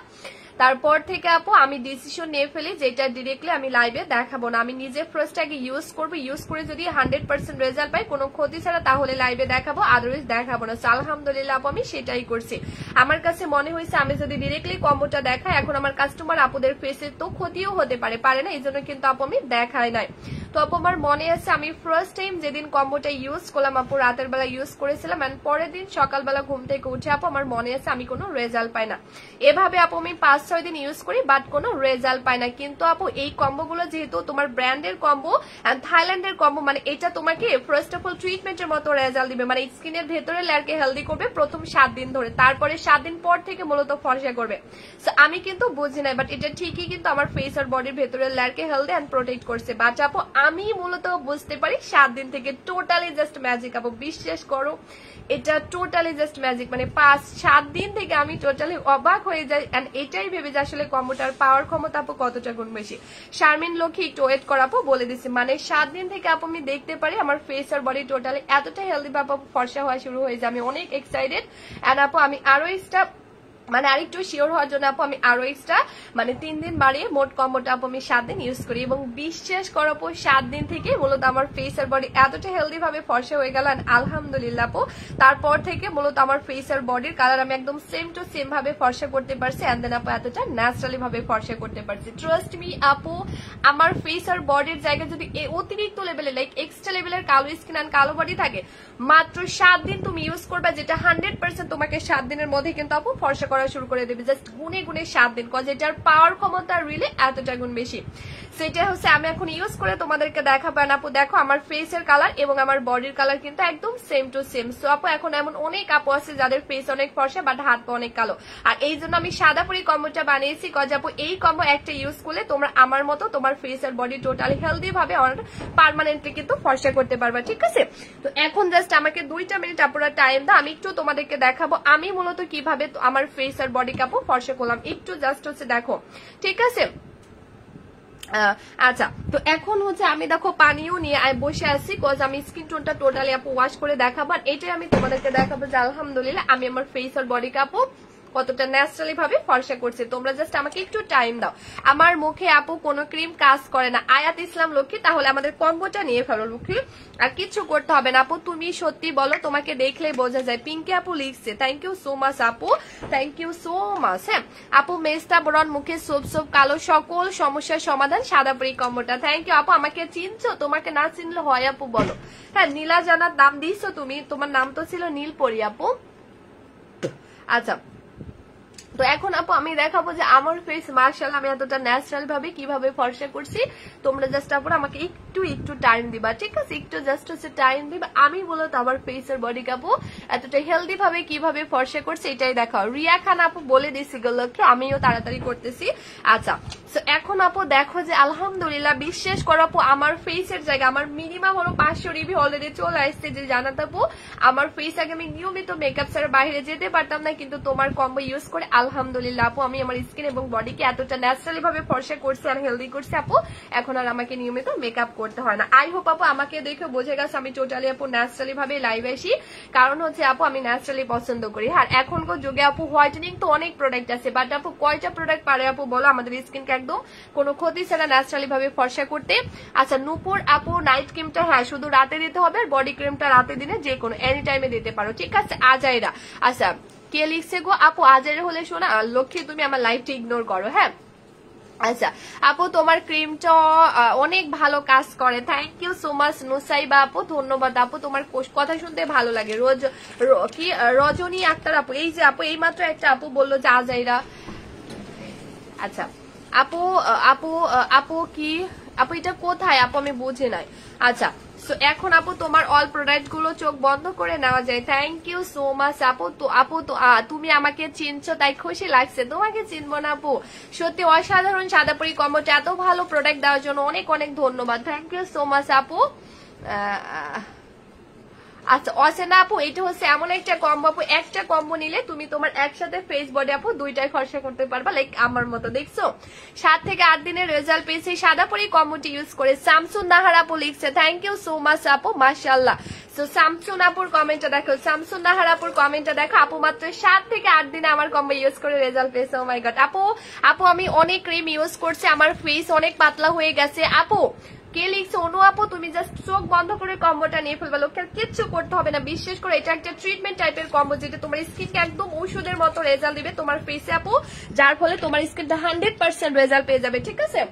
তারপর থেকে আপু আমি ডিসিশন নিয়ে ফেলি যেটা ডিরেক্টলি আমি লাইভে দেখাবো না, আমি নিজে ফার্স্ট আগে ইউজ করবো, ইউজ করে যদি 100% রেজাল্ট পাই কোনো ক্ষতি ছাড়া তাহলে লাইভে দেখাবো, আদারওয়াইজ দেখাবো না। আলহামদুলিল্লাহ আপু আমি সেটাই করছি। আমার কাছে মনে হয়েছে আমি যদি ডিরেক্টলি কম্বোটা দেখাই এখন আমার কাস্টমার আপুদের ফেসে তো ক্ষতিও হতে পারে না, এই জন্য কিন্তু আপু আমি দেখাই নাই। তো আপু আমার মনে আছে আমি ফার্স্ট টাইম যেদিন কম্বোটা ইউজ করলাম আপু রাতের বেলা ইউজ করেছিলাম, এন্ড পরের দিন সকালবেলা ঘুম থেকে উঠে আপু আমার মনে আছে আমি কোনো রেজাল্ট পাই না। এভাবে আপু আমি 5-6 দিন ইউজ করি বাট কোনো রেজাল্ট পাই না। কিন্তু আপু এই কম্বোগুলো যেহেতু তোমার ব্র্যান্ডের কম্বো এন্ড থাইল্যান্ডের কম্বো, মানে এটা তোমাকে ফার্স্ট অফ অল ট্রিটমেন্টের মতো রেজাল্ট দিবে, মানে স্কিনের ভেতরে লেয়ারকে হেলদি করবে প্রথম 7 দিন ধরে, তারপরে 7 দিন পর থেকে মূলত ফর্সা করবে। সো আমি কিন্তু বুঝি নাই বাট এটা ঠিকই কিন্তু আমার ফেস আর বডির ভেতরের লেয়ারকে হেলদি এন্ড প্রোটেক্ট করছে। বাট আপু আমি মূলত বুঝতে পারি 7 দিন থেকে টোটালি জাস্ট ম্যাজিক আপু, বিশ্বাস করো এটা টোটালি জাস্ট ম্যাজিক, মানে 5-7 দিন থেকে আমি টোটালি অবাক হয়ে যাই এন্ড এটাই ভেবে যে আসলে কম্বোটার পাওয়ার ক্ষমতা আপু কতটা গুণ বেশি। শারমিন লক্ষ্মী একটু ওয়েট করা আপু বলে দিচ্ছি, মানে 7 দিন থেকে আপু আমি দেখতে পারি আমার ফেস আর বডি টোটালি এতটা হেলদি ভাবে ফর্সা হওয়া শুরু হয়ে যায়। আমি অনেক এক্সাইটেড এন্ড আপু আমি আরো স্টেপ মানে আরেকটু শিওর হওয়ার জন্য আপু আমি আরো এক্সট্রা মানে 3 দিন বাড়িয়ে মোট কম্বোটা আপু আমি 7 দিন ইউজ করি, এবং বিশ্বাস করো আপু 7 দিন থেকে মূলত আমার ফেস আর বডি এতটা হেলদি ভাবে ফর্সা হয়ে গেল আলহামদুলিল্লাহ আপু। তারপর থেকে মূলত আমার ফেস আর বডির কালার আমি একদম সেম টু সেম ভাবে ফর্সা করতে পারছি, এন্ড দেন আপু এতটা ন্যাচারালি ভাবে ফর্সা করতে পারছি। ট্রাস্ট মি আপু, আমার ফেস আর বডির জায়গায় যদি অতিরিক্ত লেভেলে লাইক এক্সট্রা লেভেলের কালো স্কিন আর কালো বডি থাকে, মাত্র 7 দিন তুমি ইউজ করবে, যেটা 100% তোমাকে 7 দিনের মধ্যে কিন্তু আপু ফর্সা করা শুরু করে দেবে, জাস্ট গুনে গুনে 7 দিন, কজ এটার পাওয়ার ক্ষমতা রিলে এতটা গুণ বেশি। সেটা হচ্ছে আমি এখন ইউজ করে তোমাদেরকে দেখাবো। আপু দেখো আমার ফেসের কালার এবং আমার বডির কালার কিন্তু একদম সেম টু সেম। সো আপু এখন এমন অনেক আপু আছে যাদের ফেস অনেক ফর্সা বাট হাত পা অনেক কালো, আর এই জন্য আমি সাদা পরি কম্বোটা বানিয়েছি, কজ আপু এই কম্বো একটা ইউজ করলে তোমরা আমার মতো তোমার ফেস আর বডি টোটালি হেলদি ভাবে আর পার্মানেন্টলি কিন্তু ফর্সা করতে পারবা, ঠিক আছে? তো এখন জাস্ট আমাকে 2টা মিনিট আপুরা টাইম দাও, আমি একটু তোমাদেরকে দেখাবো আমি মূলত কিভাবে আমার ফেস আর বডি কাপু ফর্সা করলাম, একটু জাস্ট হচ্ছে দেখো, ঠিক আছে? আচ্ছা, তো এখন হচ্ছে আমি দেখো পানিও নিয়ে বসে আছি, কজ আমি স্কিন টোনটা টোটালি আপু ওয়াশ করে দেখাবো, আর এটাই আমি তোমাদেরকে দেখাবো যে আলহামদুলিল্লাহ আমি আমার ফেস আর বডি কাপু কতটা ন্যাচারালি ভাবে ফর্সা করছে। তোমরা জাস্ট আমাকে একটু টাইম দাও। আমার মুখে আপু কোনো ক্রিম কাজ করে না, আয়াত ইসলাম লক্ষ্মী, তাহলে আমাদের কম্বোটা নিয়ে ফেলো লক্ষ্মী, আর কিছু করতে হবে না আপু, তুমি সত্যি বলো, তোমাকে দেখলে বোঝা যায়। পিঙ্কি আপু লিখছে থ্যাংক ইউ সো মাচ আপু, থ্যাংক ইউ সো মাচ। হ্যাঁ আপু মেস্তা বরণ মুখে সোপ সোপ কালো সকল সমস্যার সমাধান সাদা পরি কম্বোটা, থ্যাংক ইউ আপু। আমাকে চিনছো? তোমাকে না চিনলে হয় আপু বলো। হ্যাঁ নীলা জানার নাম দিয়েছো তুমি, তোমার নাম তো ছিল নীলপরি আপু। আচ্ছা, তো এখন আপু আমি দেখাবো যে আমার ফেস মার্শাল্লাহ আমি এতটা ন্যাচারাল ভাবে কিভাবে ফর্সা করছি। তোমরা জাস্ট আপু আমাকে একটু টাইম দিবা, ঠিক আছে? একটু জাস্ট হচ্ছে টাইম দিবা, আমি বলো তো আমার ফেস আর বডি কাপু এতটা হেলদি ভাবে কিভাবে ফর্সা করছে এটাই দেখাও। রিয়া খান আপু বলে দিছি গল্প, আমিও তাড়াতাড়ি করতেছি। আচ্ছা, তো এখন আপু দেখো যে আলহামদুলিল্লাহ বিশ্বাস করো আপু আমার ফেসের জায়গা আমার মিনিমাম হলো 500 রিভিউ অলরেডি চলে আসছে, যে জানাতে আপু আমার ফেস আগে আমি নিয়মিত মেকআপ ছাড়া বাইরে যেতে পারতাম না, কিন্তু তোমার কম্বো ইউজ করে আলহামদুলিল্লাহ আপু আমি আমার স্কিন এবং বডিকে এতটা ন্যাচারালি ভাবে ফর্সা করছি আর হেলদি করছি আপু, এখন আর আমাকে নিয়মিত মেকআপ করতে হয় না। আই হোপ আপু আমাকে দেখে বোঝে গেছে আমি টোটালি আপু ন্যাচারালি ভাবে লাইভ আসি, কারণ হচ্ছে আপু আমি ন্যাচারালি পছন্দ করি। আর এখনকার যুগে আপু হোয়াইটেনিং তো অনেক প্রোডাক্ট আছে, বাট আপু কয়টা প্রোডাক্ট পারে আপু বলো আমাদের স্কিনকে একদম কোনো ক্ষতি ছাড়া ন্যাচারালি ভাবে ফর্সা করতে? আচ্ছা নূপুর আপু নাইট ক্রিমটা হ্যাঁ শুধু রাতে দিতে হবে, আর বডি ক্রিমটা রাতে দিনে যে কোনো এনি টাইমে দিতে পারো, ঠিক আছে? আজাইরা আচ্ছা কে লিখছে গো আপু? আজাইরা হলে শোনা লক্ষ্মী তুমি আমার লাইভটা ইগনোর করো, হ্যাঁ? আচ্ছা আপু তোমার ক্রিমটা অনেক ভালো কাজ করে, thank you so much Nusaiba আপু, ধন্যবাদ আপু, তোমার কথা শুনতে ভালো লাগে। কি রজনী আক্তার আপু, এই যে আপু এই মাত্র একটা আপু বললো যে আজাইরা। আচ্ছা আপু আপু আপু কি আপু এটা কোথায় আপু আমি বুঝি নাই। আচ্ছা সো এখন আপু তোমার অল প্রোডাক্ট গুলো চোখ বন্ধ করে নেওয়া যায়, থ্যাংক ইউ সো মাচ আপু। তো আপু তো তুমি আমাকে চিনছো তাই খুশি লাগছে, তোমাকে চিনবো না আপু? সত্যি অসাধারণ সাদাপুরি কম্বোটা এত ভালো প্রোডাক্ট দেওয়ার জন্য অনেক অনেক ধন্যবাদ, থ্যাংক ইউ সো মাচ আপু। আচ্ছা অসেনা আপু এটা হচ্ছে এমন একটা কম্বো আপু, একটা কম্বো নিলে তুমি তোমার একসাথে ফেস বডি আপু দুইটাই ফর্সা করতে পারবা, লাইক আমার মতো। দেখছো 7 থেকে 8 দিনের রেজাল্ট পেয়েছি সাদা পরি কম্বোটি ইউজ করে। শামসুন নাহার আপু লিখছে থ্যাংক ইউ সো মাচ আপু, মাশাআল্লাহ। সো শামসুন আপুর কমেন্টটা দেখো, শামসুন নাহার আপুর কমেন্টটা দেখো। আপু মাত্র 7 থেকে 8 দিনে আমার কম্বো ইউজ করে রেজাল্ট পেয়েছে। ও মাই গড আপু আমি অনেক ক্রিম ইউজ করছি, আমার ফেস অনেক পাতলা হয়ে গেছে। আপু কে লিখছে? অনু আপু তুমি জাস্ট চোখ বন্ধ করে কম্বোটা নিয়ে ফেলবা, লোকের কিচ্ছু করতে হবে না। বিশেষ করে এটা একটা ট্রিটমেন্ট টাইপের কম্বো যেটা তোমার স্কিনকে একদম ঔষধের মতো রেজাল্ট দিবে তোমার ফেসে আপু, যার ফলে তোমার স্কিনটা 100% রেজাল্ট পেয়ে যাবে। ঠিক আছে,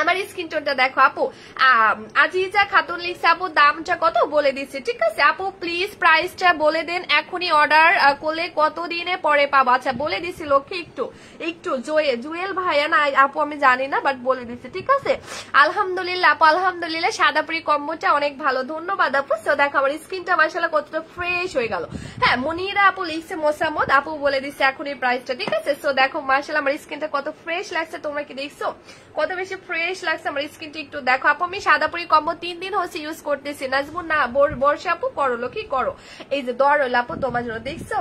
আমার স্কিন টোনটা দেখো আপু। আজিজা খাতুন লিখছে আপু দামটা কত বলে দিচ্ছে। ঠিক আছে আপু প্লিজ প্রাইসটা বলে দেন, এখনই অর্ডার করলে কতদিনে পরে পাবো? আচ্ছা বলে দিছি লক্ষ্যে, একটু জুয়েল ভাইয়া না আপু আমি জানি না, বাট বলে দিচ্ছে। ঠিক আছে আলহামদুলিল্লাহ আপু, আলহামদুলিল্লাহ সাদাপুরি কম্বোটা অনেক ভালো, ধন্যবাদ আপু। সো দেখো আমার স্কিনটা মাশাআল্লাহ কতটা ফ্রেশ হয়ে গেল। হ্যাঁ মনিরা আপু লিখছে মোসাম্মদ আপু বলে দিচ্ছে এখনই প্রাইসটা। ঠিক আছে সো দেখো মাশাআল্লাহ আমার স্কিনটা কত ফ্রেশ লাগছে, তোমরা কি দেখছো কত বেশি ফ্রেশ লাগছে আমার স্কিনটা? একটু দেখো আপু আমি সাদাপুরি কম্বো 3 দিন হচ্ছে ইউজ করতেছি। নাজমুন না বর্ষা আপু করলো কি করো, এই যে দরল আপু তোমার জন্য, দেখছো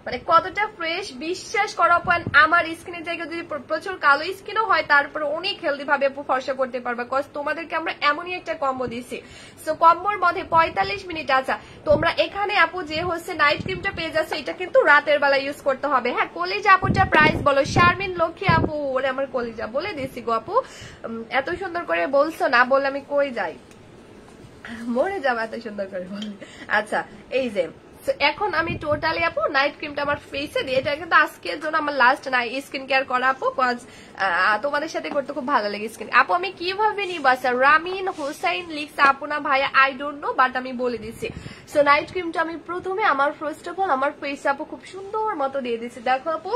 মানে কতটা ফ্রেশ। বিশ্বাস করো আপু আমার স্কিনের জায়গায় যদি প্রচুর কালো স্কিনও হয় তারপর অনেক হেলদি ভাবে আপু ফর্সা করতে পারবে, কজ তোমাদেরকে আমরা এমনই একটা কম্বো দিছি। সো কম্বোর মধ্যে 45 মিনিট আছে। তোমরা এখানে আপু যে হচ্ছে নাইট ক্রিমটা পেয়ে যাচ্ছে, এটা কিন্তু রাতের বেলা ইউজ করতে হবে। হ্যাঁ কলিজা আপুটা প্রাইস বলো। শারমিন লক্ষ্মী আপু, ওরে আমার কলিজা বলে দিছি গো আপু, এত সুন্দর করে বলছো না বললে আমি কই যাই, মরে যাবো এত সুন্দর করে বললে। আচ্ছা এই যে এখন আমি টোটালি আপু নাইট ক্রিমটা আমার ফেসে দিয়ে, এটা কিন্তু আজকের জন্য আমার লাস্ট স্কিন কেয়ার করা আপু, কজ তোমাদের সাথে করতে খুব ভালো লাগে স্কিন। আপু আমি কিভাবে নিব? আচ্ছা রামিন হোসাইন লিখছে আপু না ভাইয়া আই ডোন্ট নো, বাট আমি বলে দিচ্ছি। সো নাইট ক্রিমটা আমি প্রথমে আমার ফার্স্ট অফ অল আমার ফেসে আপু খুব সুন্দর মতো দিয়ে দিচ্ছি। দেখো আপু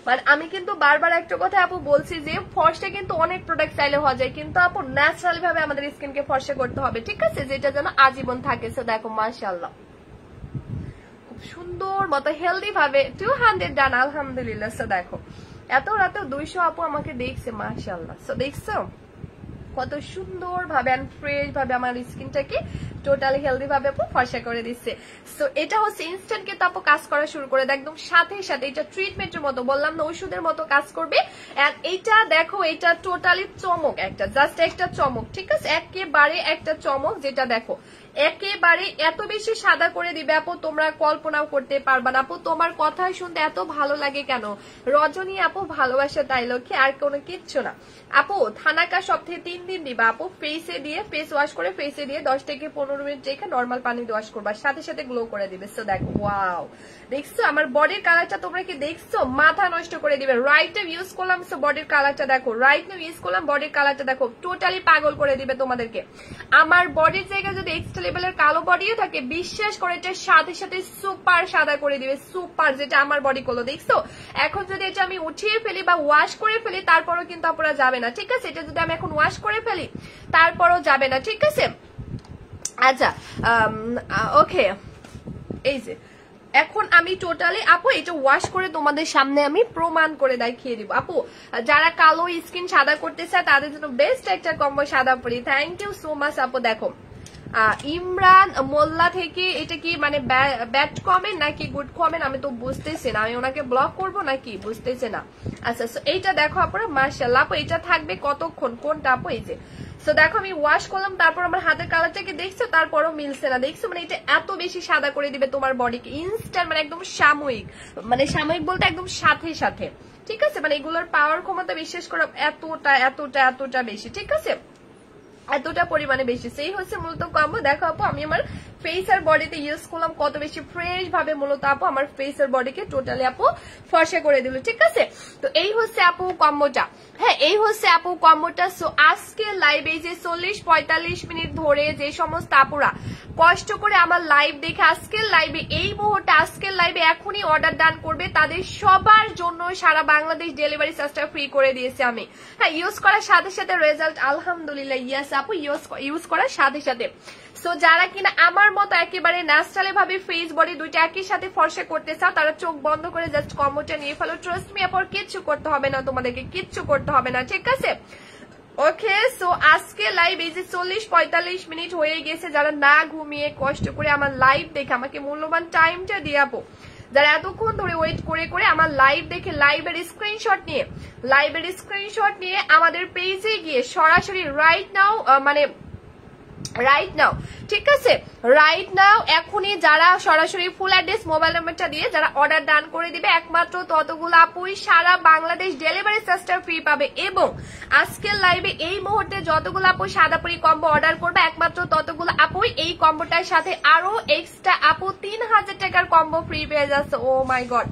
মানে আমি কিন্তু বারবার একটা কথা আপু বলছি যে ফর্সা কিন্তু অনেক প্রোডাক্ট চাইলে হওয়া যায়, কিন্তু আপু ন্যাচারাল ভাবে আমাদের স্কিনকে ফর্সা করতে হবে। ঠিক আছে যেটা যেন আজীবন থাকে। সো দেখো মাশাআল্লাহ সুন্দর মতো হেলদি ভাবে 200 ডান আলহামদুলিল্লাহ। সো দেখো এত রাতে 200 আপু আমাকে দেখছে মাশাআল্লাহ। সো দেখছো কত সুন্দর ভাবে এন্ড ফ্রেশ ভাবে আমার স্কিনটাকে টোটালি হেলদি ভাবে আপু ফর্সা করে দিচ্ছে। সো এটা হচ্ছে ইনস্ট্যান্ট কিন্তু আপু কাজ করা শুরু করে দেয় একদম সাথে সাথে, এটা ট্রিটমেন্টের মতো বললাম না ওষুধের মতো কাজ করবে। এন্ড এটা দেখো এটা টোটালি চমক, একটা জাস্ট একটা চমক। ঠিক আছে একেবারে একটা চমক, যেটা দেখো একেবারে এত বেশি সাদা করে দিবে আপু তোমরা কল্পনাও করতে পারবা না। আপু তোমার কথা শুনতে এত ভালো লাগে কেন? রজনী আপু ভালোবাসা তাই লক্ষ্যে, আর কোনো কিচ্ছু না আপু। থানাকা সপ্তাহে 3 দিন দিবা আপু, ফেসে দিয়ে ফেস ওয়াশ করে ফেসে দিয়ে 10 থেকে 15 মিনিট রেখে নর্মাল পানি দিয়ে ওয়াশ করবা, সাথে সাথে গ্লো করে দিবে। সো দেখো ওয়াও দেখছো আমার বডির কালারটা, তোমরা কি দেখছো? মাথা নষ্ট করে দিবে। রাইট নাও ইউজ করলাম, সো বডির কালারটা দেখো, রাইট নাও ইউজ করলাম বডির কালারটা দেখো, টোটালি পাগল করে দিবে তোমাদেরকে। আমার বডির জায়গায় যদি এক্সট্রা লেভেলের কালো বডিও থাকে বিশ্বাস করে এটা সাথে সাথে সুপার সাদা করে দিবে, সুপার, যেটা আমার বডি করলো। দেখছো এখন যদি এটা আমি উঠিয়ে ফেলি বা ওয়াশ করে ফেলি তারপরও কিন্তু আপনারা যাবে না। ঠিক আছে এটা যদি আমি এখন ওয়াশ করে ফেলি তারপরও যাবে না। ঠিক আছে আচ্ছা ওকে এই যে এখন আমি টোটালি আপু এটা ওয়াশ করে তোমাদের সামনে আমি প্রমাণ করে দেখিয়ে দিব। আপু যারা কালো স্কিন সাদা করতে চায় তাদের জন্য বেস্ট একটা কম্বো সাদা পরি। থ্যাংক ইউ সো মাচ আপু। দেখো ইমরান মোল্লা থেকে এটা কি মানে ব্যাড কমেন্ট নাকি গুড কমেন্ট আমি তো বুঝতেছি না, আমি ওনাকে ব্লক করবো নাকি বুঝতেছি না। আচ্ছা এইটা দেখো আপনারা মাশাআল্লাহ আপু এটা থাকবে কতক্ষণ কোনটা আপু? এই যে সো দেখো আমি ওয়াশ করলাম তারপর আমার হাতের কালারটাকে দেখছো তারপরও মিলছে না, দেখছো মানে এটা এত বেশি সাদা করে দিবে তোমার বডিকে ইনস্ট্যান্ট, মানে একদম সাময়িক, মানে সাময়িক বলতে একদম সাথে সাথে। ঠিক আছে মানে এগুলোর পাওয়ার ক্ষমতা বিশ্বাস করো এতটা এতটা এতটা বেশি। ঠিক আছে এতটা পরিমাণে বেশি, সেই হচ্ছে মূলত কম্বো। দেখো আপু আমি আমার ফেস আর বডিতে ইউজ করলাম কত বেশি ফ্রেশ ভাবে, মূলত আপু আমার ফেস আর বডিকে টোটালি আপু ফর্সা করে দিল। ঠিক আছে তো এই হচ্ছে আপু কম্বোটা। হ্যাঁ এই হচ্ছে আপু কম্বোটা। সো আজকে লাইভে যে 40-45 মিনিট ধরে যে সমস্ত আপুরা কষ্ট করে আমার লাইভ দেখে আজকের লাইভে এই মুহূর্তে আজকের লাইভে এখনই অর্ডার ডান করবে তাদের সবার জন্য সারা বাংলাদেশ ডেলিভারি চার্জটা ফ্রি করে দিয়েছি আমি। হ্যাঁ ইউজ করার সাথে সাথে রেজাল্ট আলহামদুলিল্লাহ ইয়াস আপু ইউজ করার সাথে সাথে। সো যারা কিনা আমার মতো একেবারে ন্যাচারাল ভাবে ফেস বডি দুইটা একই সাথে ফর্সা করতে চাও তারা চোখ বন্ধ করে জাস্ট কম্বোটা নিয়ে ফেলো। ট্রাস্ট মি আপু কিচ্ছু করতে হবে না, তোমাদেরকে কিচ্ছু করতে হবে না। ঠিক আছে ওকে সো আজকে লাইভ এই যে 40-45 মিনিট হয়ে গেছে, যারা না ঘুমিয়ে কষ্ট করে আমার লাইভ দেখে আমাকে মূল্যবান টাইমটা দিয়ে আপু, যারা এতক্ষণ ধরে ওয়েট করে করে আমার লাইভ দেখে লাইভের স্ক্রিনশট নিয়ে আমাদের পেজে গিয়ে সরাসরি রাইট নাও মানে রাইট নাও, ঠিক আছে? রাইট নাও এখনই যারা সরাসরি ফুল অ্যাড্রেস মোবাইল নাম্বারটা দিয়ে যারা অর্ডার ডান করে দিবে একমাত্র ততগুলো আপুই সারা বাংলাদেশ ডেলিভারি চার্জটা ফ্রি পাবে। এবং আজকের লাইভে এই মুহূর্তে যতগুলো আপু সাদাপুরি কম্বো অর্ডার করবে একমাত্র ততগুলো আপুই এই কম্বোটার সাথে আরো এক্সট্রা আপু 3000 টাকার কম্বো ফ্রি পেয়ে যাচ্ছে। ও মাই গড,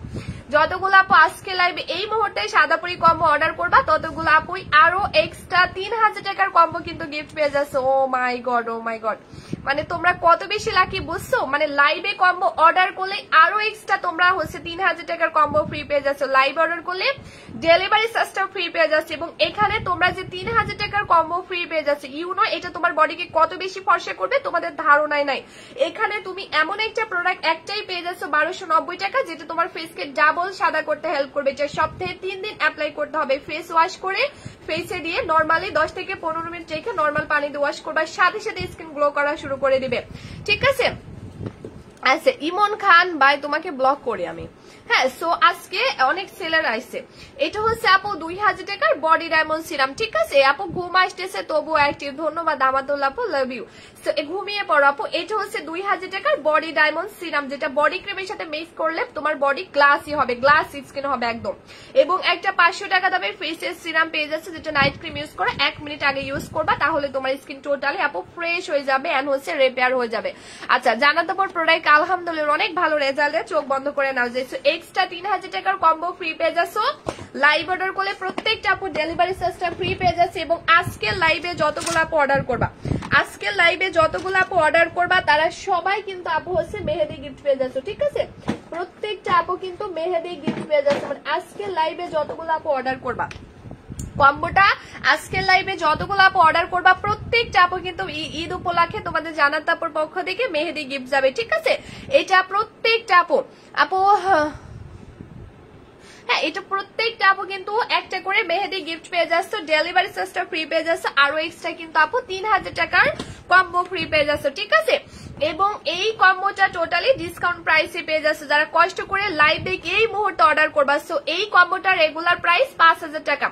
যতগুলো আপু আজকে লাইভে এই মুহূর্তে সাদাপুরি কম্বো অর্ডার করবা ততগুলো আপুই আরো এক্সট্রা 3000 টাকার কম্বো কিন্তু গিফট পেয়ে যাচ্ছে। ও মাই গড, ও মাই গড, মানে তোমরা কত বেশি লাকি বুঝছো? মানে লাইভে কম্বো অর্ডার করলে আরো এক্সট্রা তোমরা হচ্ছে 3000 টাকার কম্বো ফ্রি পেয়ে যাচ্ছ। লাইভ অর্ডার করলে ডেলিভারি চার্জটা ফ্রি পেয়ে যাচ্ছে। এবং এখানে তোমরা যে 3000 টাকার কম্বো ফ্রি পেয়ে যাচ্ছে, এটা তোমার বডিকে কত বেশি ফর্সা করবে তোমাদের ধারণাই নাই। এখানে তুমি এমন একটা প্রোডাক্ট একটাই পেয়ে যাচ্ছ 1290 টাকা, যেটা তোমার ফেসকে ডাবল সাদা করতে হেল্প করবে। এটা সপ্তাহে 3 দিন অ্যাপ্লাই করতে হবে। ফেস ওয়াশ করে ফেসে দিয়ে নর্মালি 10 থেকে 15 মিনিট রেখে নর্মাল পানি দিয়ে ওয়াশ করবা, সাথে সাথে স্কিন গ্লো করা শুরু করে দিবে, ঠিক আছে? আচ্ছা ইমন খান ভাই তোমাকে ব্লক করে আমি। হ্যাঁ, সো আজকে অনেক সেলার আইছে। এটা হচ্ছে আপু 2000 টাকার বডি ডায়মন্ড সিরাম, ঠিক আছে? আপু ঘুম আসতেছে তবু অ্যাক্টিভ, ধন্যবাদ আমাদুল্লাহ আপু, লাভ ইউ। সো ঘুমিয়ে পড়ো আপু। এটা হচ্ছে 2000 টাকার বডি ডায়মন্ড সিরাম, যেটা বডি ক্রিমের সাথে মিক্স করলে তোমার বডি গ্লাসি হবে, গ্লাস স্কিন হবে একদম। এবং একটা 500 টাকা দামের ফেসের সিরাম পেয়ে যাচ্ছে, যেটা নাইট ক্রিম ইউজ করে 1 মিনিট আগে ইউজ করবা, তাহলে তোমার স্কিন টোটালি আপু ফ্রেশ হয়ে যাবে এন্ড হচ্ছে রিপেয়ার হয়ে যাবে। আচ্ছা জানাতে পর প্রোডাক্ট আলহামদুলিল্লাহ অনেক ভালো রেজাল্ট, চোখ বন্ধ করে নাও। যে এক্সট্রা 3000 টাকার কম্বো ফ্রি পেয়ে যাচ্ছ। লাইভ অর্ডার করলে প্রত্যেকটা আপু ডেলিভারি চার্জটা ফ্রি পেয়ে যাচ্ছে। এবং আজকের লাইভে যতগুলো আপু অর্ডার করবা, আজকের লাইভে যতগুলো আপু অর্ডার করবা তারা সবাই কিন্তু আপু হচ্ছে মেহেদি গিফট পেয়ে যাচ্ছ, ঠিক আছে? প্রত্যেকটা আপু কিন্তু মেহেদি গিফট পেয়ে যাচ্ছে। মানে আজকের লাইভে যতগুলো আপু অর্ডার করবা কম্বোটা, আজকের লাইভে যতগুলো আপু অর্ডার করবা প্রত্যেকটা আপু কিন্তু ঈদ উপলক্ষে তোমাদের জানাত আপুর পক্ষ থেকে মেহেদি গিফট যাবে, ঠিক আছে? এটা প্রত্যেকটা আপু হ্যাঁ, এটা প্রত্যেকটা আপু কিন্তু একটা করে মেহেদি গিফট পেয়ে যাচ্ছে, ডেলিভারি চার্জটা ফ্রি পেয়ে যাচ্ছে, আরো এক্সট্রা কিন্তু আপু 3000 টাকার কম্বো ফ্রি পেয়ে যাচ্ছে, ঠিক আছে? এবং এই কম্বোটা টোটালি ডিসকাউন্ট প্রাইসে পেয়ে যাচ্ছে যারা কষ্ট করে লাইভ দেখে এই মুহূর্তে অর্ডার করবা। সো এই কম্বোটা রেগুলার প্রাইস 5000 টাকা।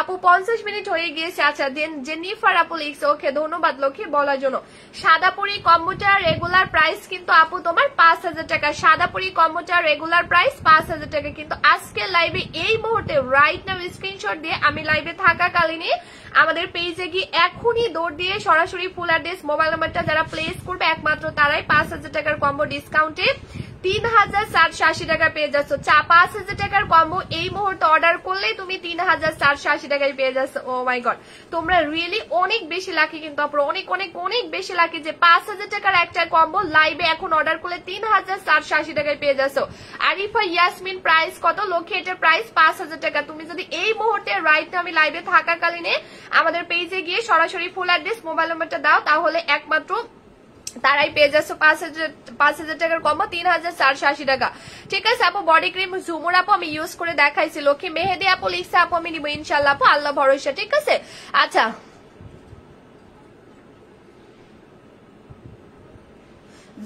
আপু 50 মিনিট হয়ে গিয়েছে। আচ্ছা জেনিফার আপু লিখছে, ওকে ধন্যবাদ লক্ষ্মী বলার জন্য। সাদাপুরি কম্বোটা রেগুলার প্রাইস কিন্তু আপু তোমার 5000 টাকা। সাদাপুরি কম্বোটা রেগুলার প্রাইস 5000 টাকা। কিন্তু আজকে লাইভে এই মুহূর্তে রাইট নাও স্ক্রিনশট দিয়ে আমি লাইভে থাকাকালীনই আমাদের পেজে গিয়ে এখনই দৌড় দিয়ে সরাসরি ফুল অ্যাড্রেস মোবাইল নাম্বারটা যারা প্লেস করবে একমাত্র তারাই 5000 টাকার কম্বো ডিসকাউন্টে 3780 টাকা পেয়ে যাচ্ছ। 5000 টাকার কম্বো এই মুহূর্তে অর্ডার করলেই তুমি 3780 টাকায় পেয়ে যাচ্ছ। ও মাই গড, তোমরা রিয়েলি অনেক বেশি লাকি কিন্তু আপনারা অনেক অনেক অনেক বেশি লাকি যে 5000 টাকার একটা কম্বো লাইভে এখন অর্ডার করলে 3780 টাকায় পেয়ে যাচ্ছ। আরিফা ইয়াসমিন প্রাইস কত? লক্ষ্মী এটার প্রাইস 5000 টাকা। তুমি যদি এই মুহূর্তে রাইট আমি লাইভে থাকাকালীনে আমাদের পেজে গিয়ে সরাসরি ফুল অ্যাড্রেস মোবাইল নাম্বারটা দাও তাহলে একমাত্র তারাই পেয়ে যাচ্ছে 5000 টাকার কম্বো 3480 টাকা, ঠিক আছে? আপু বডি ক্রিম ঝুমুর আপু আমি ইউজ করে দেখাইছি। লক্ষ্মী মেহেদি আপু লিখছে আপু আমি নিবো ইনশাল্লাহ আপু, আল্লাহ ভরসা, ঠিক আছে? আচ্ছা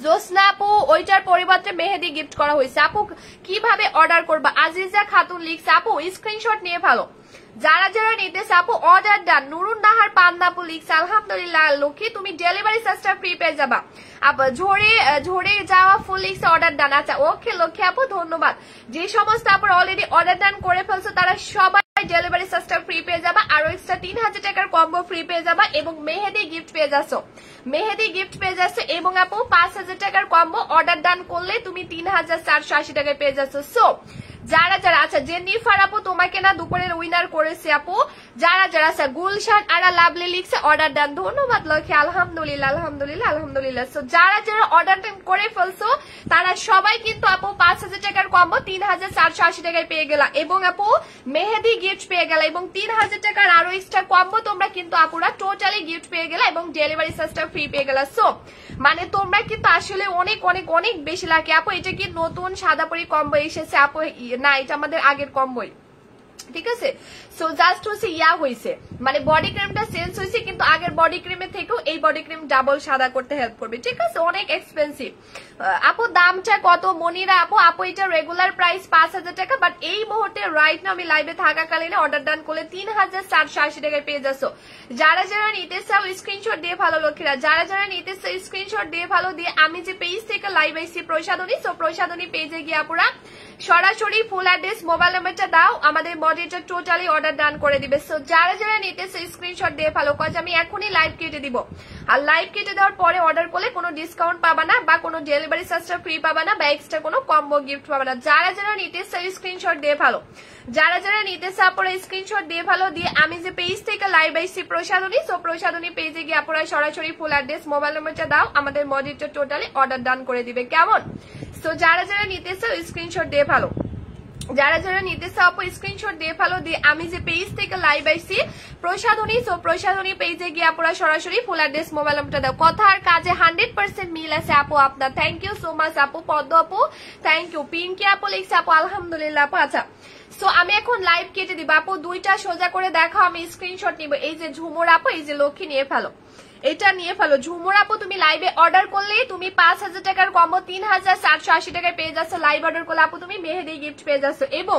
জোসনা আপু ওইটার পরিবর্তে মেহেদি গিফট করা হয়েছে। আপু কিভাবে অর্ডার করবা? আজিজা খাতুন লিখছে আপু স্ক্রিনশট নিয়ে ভালো যারা যারা নিতেছে আপু অর্ডার ডান। নুরুন নাহার পান্না আপু লিখছে আলহামদুলিল্লাহ লক্ষ্মী তুমি ডেলিভারি চার্জটা ফ্রি পেয়ে যাবা। আপু ঝরে যাওয়া ফুল লিখছে অর্ডার ডান। আচ্ছা ওকে লক্ষ্মী আপু ধন্যবাদ। যে সমস্ত আপু অলরেডি অর্ডার ডান করে ফেলছো তারা সবাই ডেলিভারি চার্জটা ফ্রি পেয়ে যাবা, আরো এক্সট্রা 3000 টাকার কম্বো ফ্রি পেয়ে যাবা এবং মেহেদি গিফট পেয়ে যাচ্ছ। মেহেদি গিফট পেয়ে যাচ্ছে এবং আপু 5000 টাকার কম্বো অর্ডার ডান করলে তুমি 3480 টাকায় পেয়ে যাচ্ছ। সো যারা যারা আচ্ছা জেনিফার আপু তোমাকে না দুপুরের উইনার করেছে আপু। যারা যারা আচ্ছা গুলশান আর লাভলি লিখছে অর্ডার ডান, ধন্যবাদ লক্ষ্মী আলহামদুলিল্লাহ আলহামদুলিল্লাহ আলহামদুলিল্লাহ। সো যারা যারা অর্ডার করে ফেলছো তারা সবাই কিন্তু আপু 5000 টাকার কম্বো 3480 টাকায় পেয়ে গেলা এবং আপু মেহেদি গিফট পেয়ে গেলা এবং 3000 টাকার আরো এক্সট্রা কম্বো তোমরা কিন্তু আপুরা টোটালি গিফট পেয়ে গেলা এবং ডেলিভারি চার্জটা ফ্রি পেয়ে গেলা। সো মানে তোমরা কিন্তু আসলে অনেক অনেক অনেক বেশি লাগে আপু। এটা কি নতুন সাদাপুরি কম্বো এসেছে আপু? না এটা আমাদের আগের কম্বোই। ঠিক আছে। সো জাস্ট হচ্ছে ইয়া হয়েছে, মানে বডি ক্রিমটা চেঞ্জ হয়েছে, কিন্তু আগের বডি ক্রিমের থেকেও এই বডি ক্রিম ডাবল সাদা করতে হেল্প করবে। ঠিক আছে, অনেক এক্সপেন্সিভ আপু। দামটা কত মনিরা আপু? আপু এটা রেগুলার প্রাইস 5,000 টাকা, বাট এই মুহূর্তে রাইট না আমি লাইভে থাকাকালীন অর্ডার ডান করলে 3,480 টাকায় পেয়ে যাচ্ছ। যারা যারা নিতে চাও স্ক্রিনশট দিয়ে ভালো লক্ষ্মীরা, যারা যারা নিতে চাও স্ক্রিনশট দিয়ে ভালো দিয়ে আমি যে পেজ থেকে লাইভ আইসি প্রসাধনী, সো প্রসাধনী পেজে গিয়ে আপুরা সরাসরি ফুল অ্যাড্রেস মোবাইল নাম্বারটা দাও, আমাদের মডেলটা টোটালি অর্ডার ডান করে দিবে। সো যারা যারা নিতেছে স্ক্রিনশট দিয়ে ভালো, কজ আমি এখনই লাইভ কেটে দিব, আর লাইভ কেটে দেওয়ার পরে অর্ডার করলে কোনো ডিসকাউন্ট পাবা না, বা কোনো ডেলিভারি চার্জটা ফ্রি পাবা না, বা এক্সট্রা কোনো কম্বো গিফট পাবা না। যারা যারা নিতেছে স্ক্রিনশট দিয়ে ভালো, যারা যারা নিতেছে আপনারা স্ক্রিনশট দিয়ে ভালো দিয়ে আমি যে পেজ থেকে লাইভ আইসি প্রসাধনী, সো প্রসাধনী পেজে গিয়ে আপনারা সরাসরি ফুল অ্যাড্রেস মোবাইল নাম্বারটা দাও, আমাদের মডেলটা টোটালি অর্ডার ডান করে দিবে। কেমন? সো যারা যারা নিতেছে স্ক্রিনশট দিয়ে ভালো, যারা যারা নিতে চাও স্ক্রিনশট দিয়ে ফেলো দিয়ে আমি যে পেজ থেকে লাইভ আইছি প্রসাধনী, সো প্রসাধনী পেজে গিয়ে আপনারা সরাসরি ফুল অ্যাড্রেস মোবাইল নাম্বারটা দাও। কথা আর কাজে 100% মিল আছে আপু আপনার। থ্যাংক ইউ সো মাচ আপু। পদ্ম আপু থ্যাংক ইউ। পিঙ্কি আপু লিখছে আপু আলহামদুলিল্লাহ আপু। আচ্ছা, সো আমি এখন লাইভ কেটে দিব আপু, দুইটা সোজা করে দেখাও, আমি স্ক্রিনশট নিব। এই যে ঝুমুর আপু, এই যে লক্ষ্মী নিয়ে ফেলো, এটা নিয়ে ফেলো। ঝুমুর আপু তুমি লাইভে অর্ডার করলে তুমি 5,000 টাকার কম্বো 3,480 টাকায় পেয়ে যাচ্ছ। লাইভ অর্ডার করলে আপু তুমি মেহেদি গিফট পেয়ে যাচ্ছ, এবং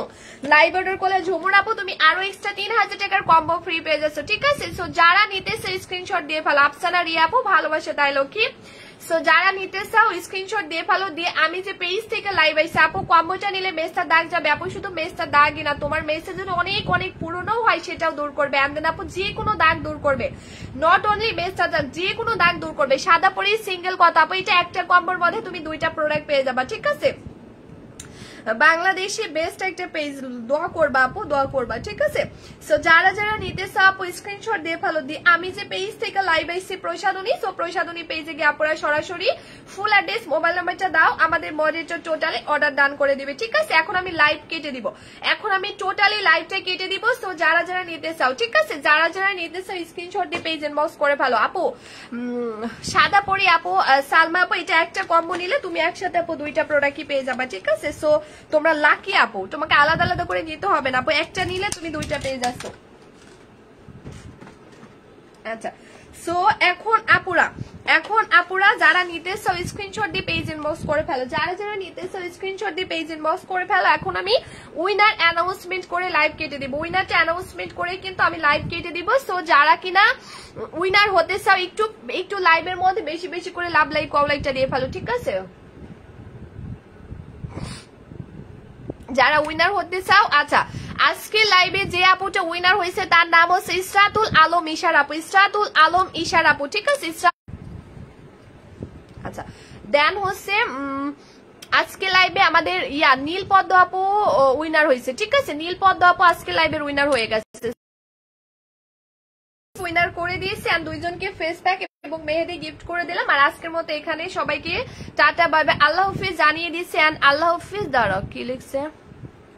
লাইভ অর্ডার করলে ঝুমুর আপু তুমি আরো এক্সট্রা 3,000 টাকার কম্বো ফ্রি পেয়ে যাচ্ছ। ঠিক আছে, সো যারা নিতেছে স্ক্রিনশট দিয়ে ফেলো। আফসানা রিয়া আপু ভালোবাসে তাই লক্ষ্মী। সো যারা নিতে চাও স্ক্রিনশট দিয়ে ফেলো দিয়ে আমি যে পেজ থেকে লাইভ আইছি আপু কম্বোটা নিলে মেসটা দাগ যাবে আপু, শুধু মেসটা দাগই না তোমার মেসেজ যদি অনেক অনেক পুরনো হয় সেটাও দূর করবে, এন্ড দেন আপু যে কোনো দাগ দূর করবে, নট অনলি মেসটা দাগ, যে কোনো দাগ দূর করবে। সাদা পরেই সিঙ্গেল কথা আপু, এটা একটা কম্বোর মধ্যে তুমি দুইটা প্রোডাক্ট পেয়ে যাবা। ঠিক আছে, বাংলাদেশে বেস্ট একটা পেজ, দোয়া করবা আপু, দোয়া করবা। ঠিক আছে, সো যারা যারা নিতে চাও আপু স্ক্রিনশট দিয়ে ফেলো দিয়ে আমি যে পেজ থেকে লাইভ আইছি প্রসাধনী, সো প্রসাধনী পেজে গিয়ে আপনারা সরাসরি ফুল অ্যাড্রেস মোবাইল নাম্বারটা দাও, আমাদের মডেলটা টোটালি অর্ডার ডান করে দিবে। ঠিক আছে, এখন আমি লাইভ কেটে দিব, এখন আমি টোটালি লাইভটা কেটে দিব। সো যারা যারা নিতে চাও, ঠিক আছে, যারা যারা নিতে চাও স্ক্রিনশট দিয়ে পেজ ইনবক্স করে ফেলো। আপু সাদা পরি আপু, সালমা আপু এটা একটা কম্বো নিলে তুমি একসাথে আপু দুইটা প্রোডাক্টই পেয়ে যাবা। ঠিক আছে, সো তোমরা লাকি আপু, তোমাকে আলাদা আলাদা করে নিতে হবে না আপু, একটা নিলে তুমি দুইটা পেয়ে যাচ্ছ। আচ্ছা, সো এখন আপুরা যারা নিতে চাও স্ক্রিনশট দিয়ে পেজ ইনবক্স করে ফেলো, যারা যারা নিতে চাও স্ক্রিনশট দিয়ে পেজ ইনবক্স করে ফেলো। এখন আমি উইনার অ্যানাউন্সমেন্ট করে লাইভ কেটে দিব, উইনারটা অ্যানাউন্সমেন্ট করে কিন্তু আমি লাইভ কেটে দিব। সো যারা কিনা উইনার হতে চাও একটু লাইভের মধ্যে বেশি বেশি করে লাভ লাইক কল লাইকটা দিয়ে ফেলো। ঠিক আছে, যারা উইনার হতে চাও। আচ্ছা, আজকে লাইভে যে আপুটা উইনার হয়েছে তার নাম হচ্ছে ইসরাতুল আলম ইশার আপু, ইসরাতুল আলম ইশার আপু। ঠিক আছে, আচ্ছা দেন হচ্ছে আজকে লাইভে আমাদের নীল পদ্ম আপু উইনার হয়েছে। ঠিক আছে, নীল পদ্ম আপু আজকে লাইভের উইনার হয়ে গেছে, উইনার করে দিয়েছি, আর দুইজনকে ফেস প্যাক এবং মেহেদি গিফট করে দিলাম। আর আজকের মতো এখানে সবাইকে টাটা বাই বাই আল্লাহ হাফিজ জানিয়ে দিচ্ছি, এন্ড আল্লাহ হাফিজ। দাঁড়াও কি লিখছে,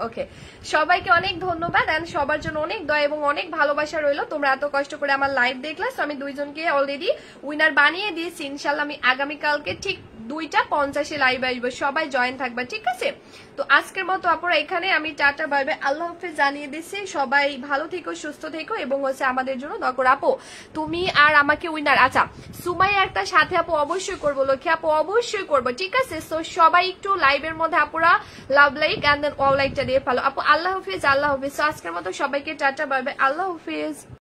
ওকে, সবাইকে অনেক ধন্যবাদ, এন্ড সবার জন্য অনেক দয়া এবং অনেক ভালোবাসা রইলো। তোমরা এত কষ্ট করে আমার লাইভ দেখলা, সো আমি দুইজনকে অলরেডি উইনার বানিয়ে দিয়েছি। ইনশাল্লাহ আমি আগামীকালকে ঠিক 2:50 লাইভ আসবো, সবাই জয়েন থাকবে। ঠিক আছে, তো আজকের মতো আপনারা এখানে আমি টাটা বাই বাই আল্লাহ হাফেজ জানিয়ে দিচ্ছি। সবাই ভালো থেকো, সুস্থ থেকো, এবং হচ্ছে আমাদের জন্য দোয়া করো। আপু তুমি আর আমাকে উইনার, আচ্ছা সুমাইয়া একটা সাথে আপু অবশ্যই করবো, লক্ষ্মী আপু অবশ্যই করবো। ঠিক আছে, সো সবাই একটু লাইভের মধ্যে আপুরা love like and then all লাইকটা দিয়ে ফেলো আপু। আল্লাহ হাফিজ, আল্লাহ হাফিজ। আজকের মতো সবাইকে টাটা বাই বাই আল্লাহ হাফিজ।